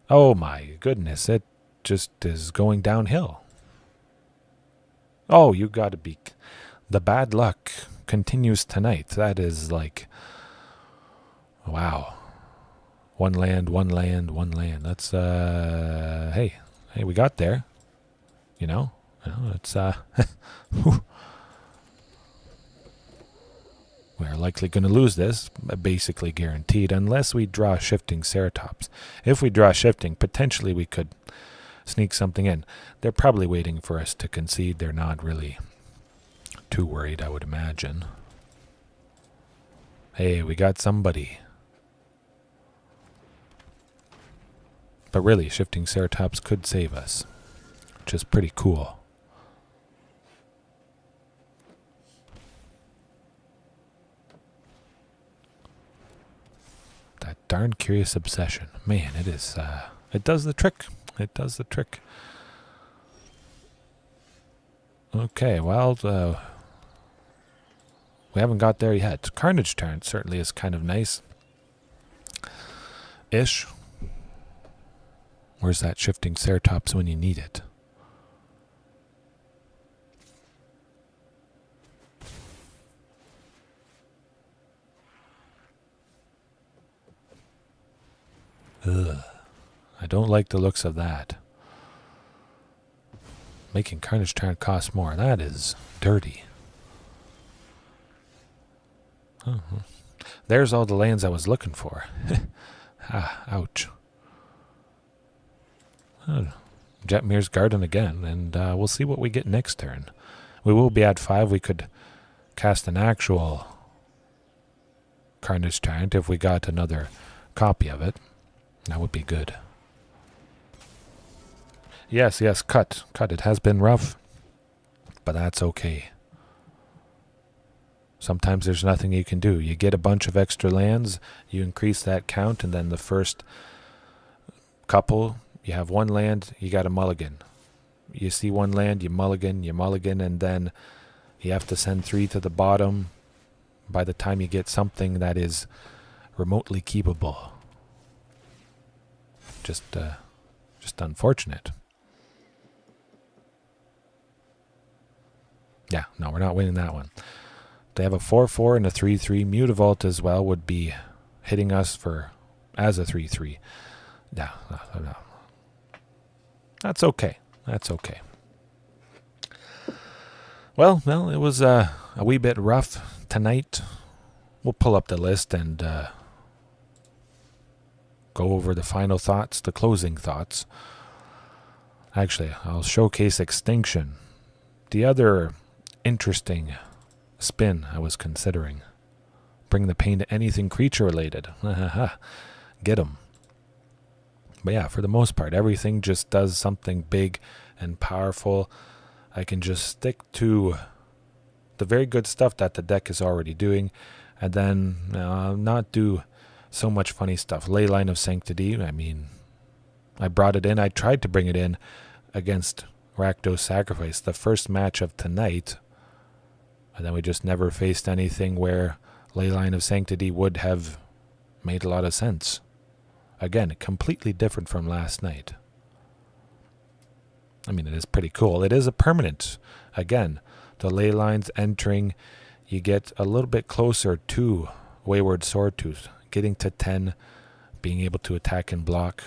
Oh my goodness, it just is going downhill. Oh, you gotta be... The bad luck continues tonight. That is like... Wow. One land. Let's, hey, we got there. You know? It's, we're likely going to lose this, basically guaranteed, unless we draw Shifting Ceratops. If we draw Shifting, potentially we could sneak something in. They're probably waiting for us to concede. They're not really too worried, I would imagine. Hey, we got somebody. But really, Shifting Ceratops could save us, which is pretty cool. That darn Curious Obsession. Man, it is, it does the trick. It does the trick. Okay, well, we haven't got there yet. Carnage Tyrant certainly is kind of nice. Ish. Where's that Shifting Ceratops when you need it? Ugh. I don't like the looks of that. Making Carnage Tyrant cost more. That is dirty. There's all the lands I was looking for. Ouch. Jetmir's Garden again, and we'll see what we get next turn. We will be at 5. We could cast an actual Carnage Tyrant if we got another copy of it. That would be good. Yes, cut. It has been rough, but that's okay. Sometimes there's nothing you can do. You get a bunch of extra lands, you increase that count, and then the first couple, you have 1 land, you got a mulligan. You see 1 land, you mulligan, and then you have to send 3 to the bottom by the time you get something that is remotely keepable. Just unfortunate. Yeah, no, we're not winning that one. They have a 4/4 and a 3/3. Mutavault as well would be hitting us for as a 3/3. No. That's okay. Well, it was a wee bit rough tonight. We'll pull up the list and go over the final thoughts, the closing thoughts. Actually, I'll showcase Extinction. The other interesting spin I was considering. Bring the pain to anything creature related. Get 'em. But yeah, for the most part, everything just does something big and powerful. I can just stick to the very good stuff that the deck is already doing, and then not do so much funny stuff. Leyline of Sanctity, I mean, I brought it in. I tried to bring it in against Rakdos Sacrifice, the first match of tonight, and then we just never faced anything where Leyline of Sanctity would have made a lot of sense. Again, completely different from last night. I mean, it is pretty cool. It is a permanent. Again, the ley lines entering, you get a little bit closer to Wayward Swordtooth, getting to 10, being able to attack and block.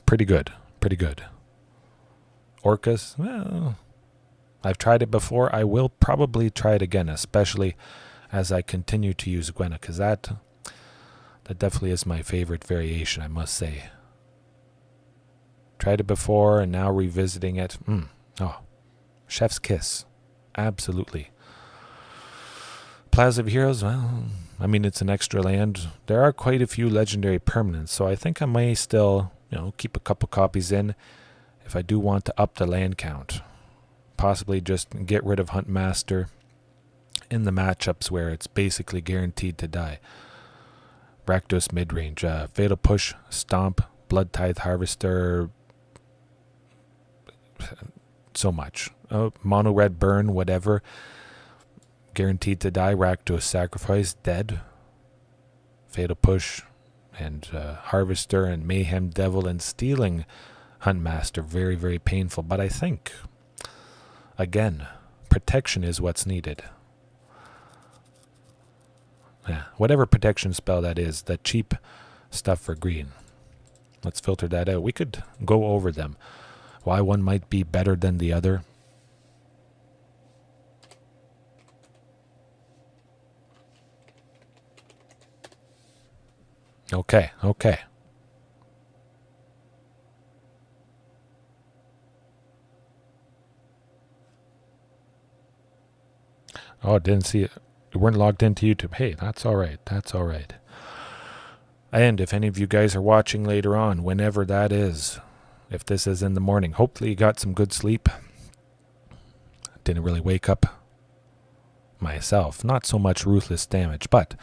Pretty good, pretty good. Orcas, well, I've tried it before. I will probably try it again, especially as I continue to use Gwenna, because that definitely is my favorite variation, I must say. Tried it before and now revisiting it. Oh, chef's kiss. Absolutely. Plaza of Heroes, well, I mean, it's an extra land. There are quite a few legendary permanents, so I think I may still, keep a couple copies in if I do want to up the land count. Possibly just get rid of Huntmaster in the matchups where it's basically guaranteed to die. Rakdos midrange, Fatal Push, Stomp, Blood Tithe Harvester, so much. Mono Red Burn, whatever. Guaranteed to die. Rakdos Sacrifice, dead. Fatal Push, and Harvester, and Mayhem Devil, and stealing Huntmaster. Very, very painful. But I think, again, protection is what's needed. Yeah, whatever protection spell that is, the cheap stuff for green. Let's filter that out. We could go over them. Why one might be better than the other. Okay, okay. Oh, didn't see it. We weren't logged into YouTube. Hey, that's all right. That's all right. And if any of you guys are watching later on, whenever that is, if this is in the morning, hopefully you got some good sleep. Didn't really wake up myself. Not so much ruthless damage, but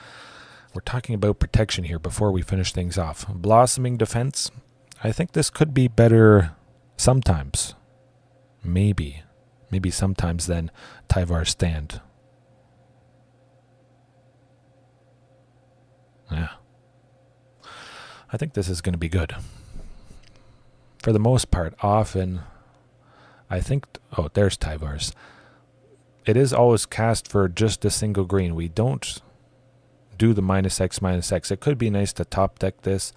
we're talking about protection here before we finish things off. Blossoming Defense. I think this could be better sometimes. Maybe sometimes than Tyvar's Stand. Yeah. I think this is going to be good. For the most part, often, I think... Oh, there's Tyvar's. It is always cast for just a single green. We don't do the -X/-X. It could be nice to top deck this,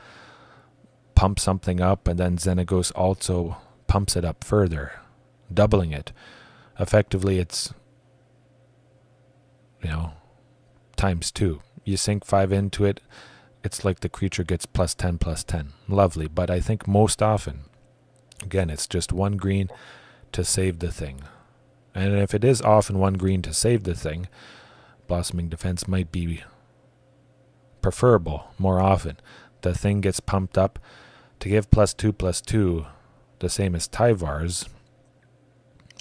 pump something up, and then Xenagos also pumps it up further, doubling it. Effectively, it's, ×2. You sink 5 into it, it's like the creature gets +10/+10. Lovely, but I think most often, again, it's just one green to save the thing. And if it is often one green to save the thing, Blossoming Defense might be preferable more often. The thing gets pumped up to give +2/+2, the same as Tyvar's.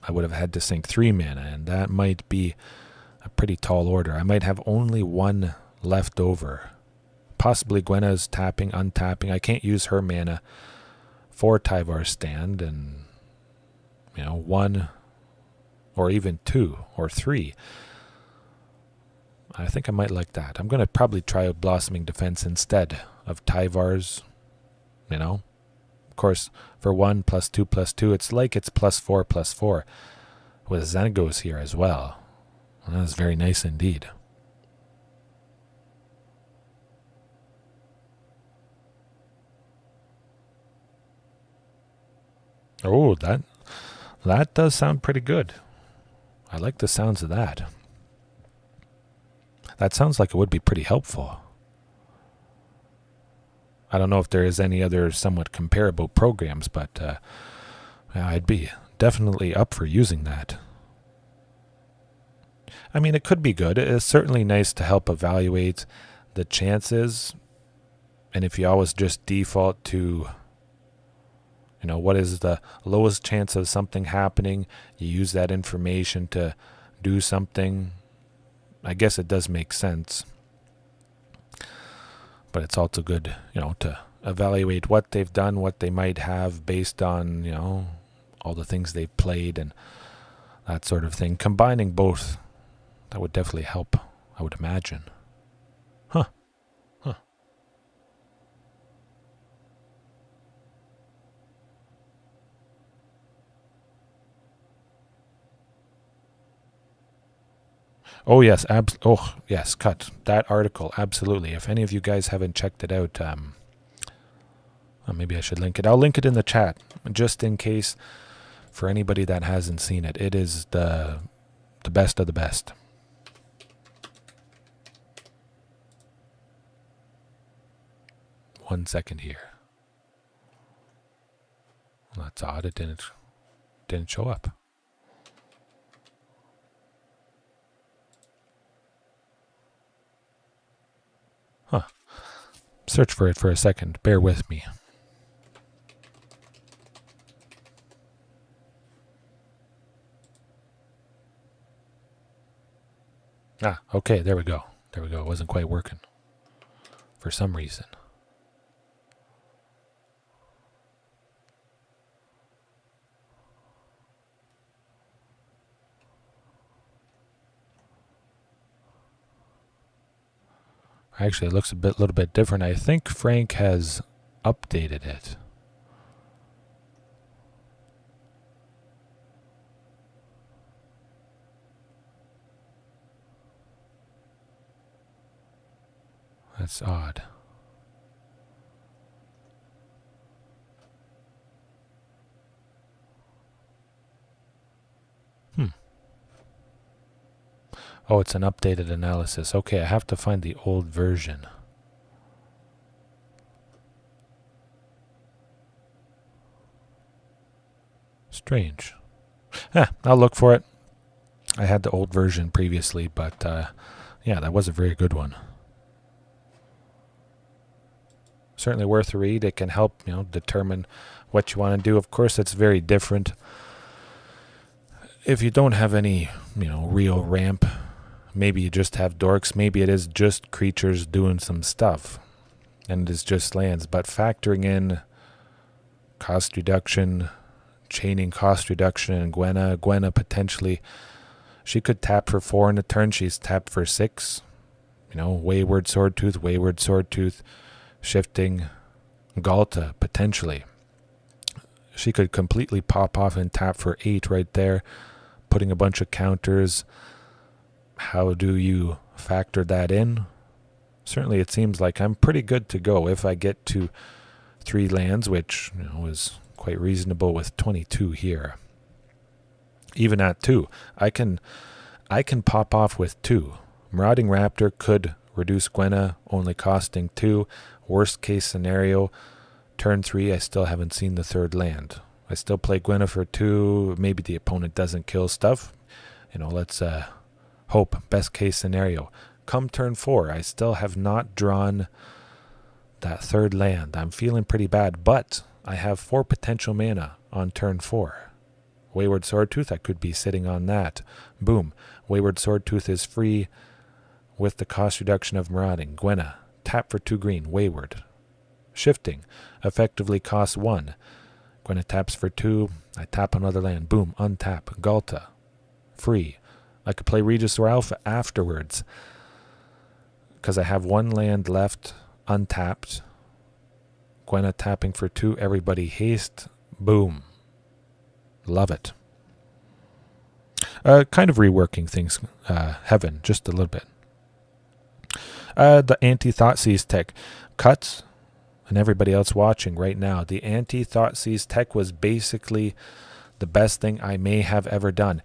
I would have had to sink 3 mana, and that might be a pretty tall order. I might have only one left over. Possibly Gwenna's tapping, untapping. I can't use her mana for Tyvar's Stand, and 1 or even 2 or 3. I think I might like that. I'm going to probably try out Blossoming Defense instead of Tyvar's. Of course, for 1 +2/+2, it's like it's +4/+4 with Xenagos here as well. That's very nice indeed. Oh, that does sound pretty good. I like the sounds of that. That sounds like it would be pretty helpful. I don't know if there is any other somewhat comparable programs, but I'd be definitely up for using that. I mean, it could be good. It is certainly nice to help evaluate the chances. And if you always just default to, what is the lowest chance of something happening, you use that information to do something. I guess it does make sense. But it's also good, to evaluate what they've done, what they might have based on, all the things they've played and that sort of thing. Combining both, that would definitely help, I would imagine. Huh. Oh yes, cut that article, absolutely. If any of you guys haven't checked it out, maybe I should link it. I'll link it in the chat, just in case, for anybody that hasn't seen it. It is the best of the best. One second here. Well, that's odd. It didn't show up. Huh. Search for it for a second. Bear with me. Ah, okay, there we go. There we go. It wasn't quite working for some reason. Actually, it looks a little bit different. I think Frank has updated it. That's odd. Oh, it's an updated analysis. Okay, I have to find the old version. Strange. I'll look for it. I had the old version previously, but yeah, that was a very good one. Certainly worth a read. It can help, determine what you want to do. Of course, it's very different. If you don't have any, real ramp, maybe you just have dorks. Maybe it is just creatures doing some stuff, and it is just lands. But factoring in cost reduction, chaining cost reduction, and Gwenna potentially, she could tap for 4 in a turn. She's tapped for 6. Wayward Swordtooth, Shifting, Ghalta potentially. She could completely pop off and tap for 8 right there, putting a bunch of counters. How do you factor that in? Certainly it seems like I'm pretty good to go if I get to 3 lands, which is quite reasonable with 22 here. Even at 2, I can pop off with 2. Marauding Raptor could reduce Gwenna, only costing 2. Worst case scenario, turn 3, I still haven't seen the 3rd land. I still play Gwenna for 2. Maybe the opponent doesn't kill stuff. Let's hope. Best case scenario. Come turn 4, I still have not drawn that 3rd land. I'm feeling pretty bad, but I have 4 potential mana on turn 4. Wayward Swordtooth, I could be sitting on that. Boom. Wayward Swordtooth is free with the cost reduction of Marauding. Gwenna, tap for 2 green. Wayward. Shifting, effectively costs 1. Gwenna taps for 2. I tap another land. Boom. Untap. Ghalta. Free. I could play Regisaur Alpha afterwards, because I have 1 land left untapped. Gwenna tapping for 2. Everybody haste. Boom. Love it. Kind of reworking things, Heaven, just a little bit. The anti-Thoughtseize tech. Cuts, and everybody else watching right now, the anti-Thoughtseize tech was basically the best thing I may have ever done.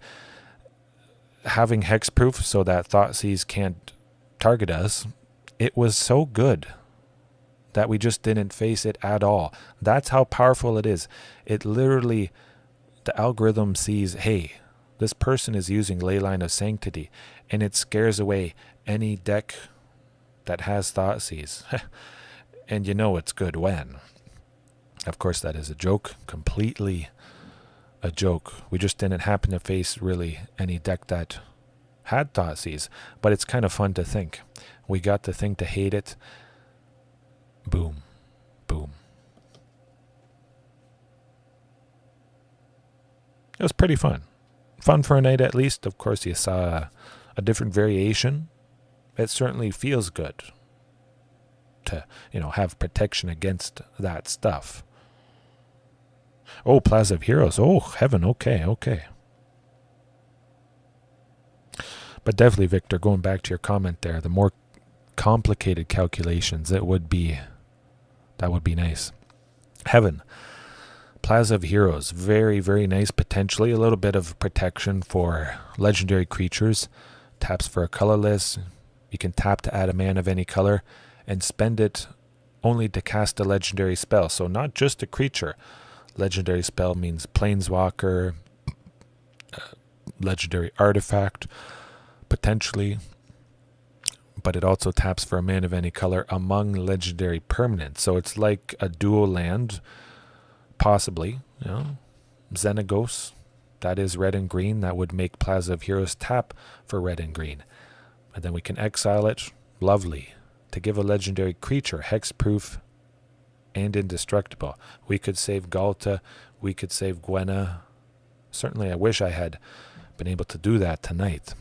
Having hexproof so that Thoughtseize can't target us, it was so good that we just didn't face it at all. That's how powerful it is. It literally, the algorithm sees, hey, this person is using Leyline of Sanctity, and it scares away any deck that has Thoughtseize. And it's good when. Of course, that is a joke. Completely a joke. We just didn't happen to face really any deck that had Thoughtseize. But it's kind of fun to think. We got the thing to hate it. Boom. Boom. it was pretty fun. Fun for a night at least. Of course, you saw a different variation. It certainly feels good to, have protection against that stuff. Oh, Plaza of Heroes. Oh, heaven. Okay. But definitely, Victor, going back to your comment there, the more complicated calculations, that would be nice. Heaven. Plaza of Heroes. Very, very nice. Potentially a little bit of protection for legendary creatures. Taps for a colorless. You can tap to add a mana of any color and spend it only to cast a legendary spell. So not just a creature. Legendary spell means planeswalker, legendary artifact, potentially. But it also taps for a mana of any color among legendary permanents. So it's like a dual land, possibly. Xenagos, that is red and green. That would make Plaza of Heroes tap for red and green. And then we can exile it. Lovely. To give a legendary creature hexproof and indestructible. We could save Ghalta. We could save Gwenna. Certainly I wish I had been able to do that tonight.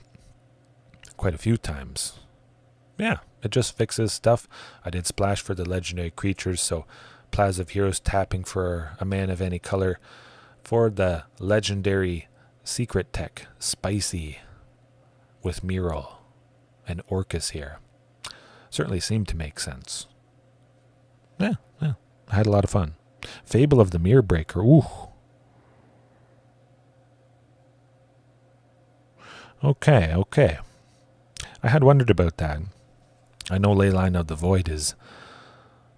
Quite a few times. Yeah, it just fixes stuff. I did splash for the legendary creatures, so Plaza of Heroes tapping for a mana of any color for the legendary secret tech, Spicy, with Mural and Orcus here. Certainly seemed to make sense. Yeah, I had a lot of fun. Fable of the Mirror Breaker, ooh. Okay. I had wondered about that. I know Leyline of the Void is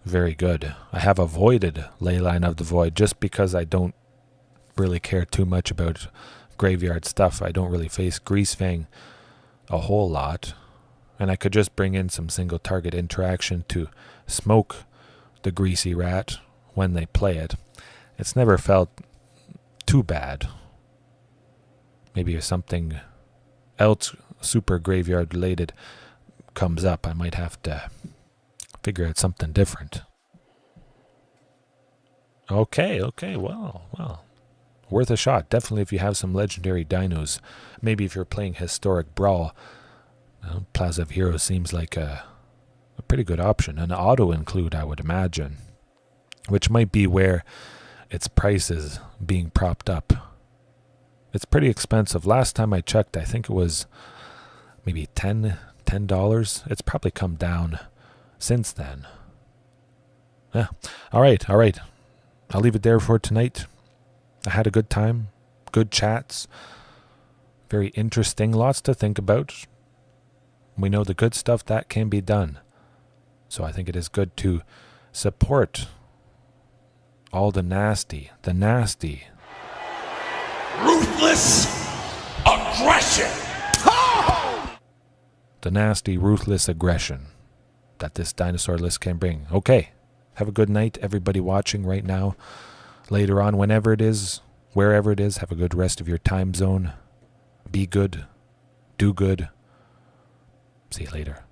very good. I have avoided Leyline of the Void just because I don't really care too much about graveyard stuff. I don't really face Greasefang a whole lot. And I could just bring in some single target interaction to smoke the Greasy Rat when they play it. It's never felt too bad. Maybe if something else super graveyard related comes up, I might have to figure out something different. Okay, well. Worth a shot. Definitely if you have some legendary dinos. Maybe if you're playing Historic Brawl, Plaza of Heroes seems like a pretty good option. An auto include, I would imagine, which might be where its price is being propped up. It's pretty expensive. Last time I checked, I think it was maybe $10. It's probably come down since then. Yeah. All right. I'll leave it there for tonight. I had a good time. Good chats. Very interesting. Lots to think about. We know the good stuff that can be done. So I think it is good to support all the nasty. Ruthless aggression. The nasty, ruthless aggression that this dinosaur list can bring. Okay. Have a good night, everybody watching right now. Later on, whenever it is, wherever it is, have a good rest of your time zone. Be good. Do good. See you later.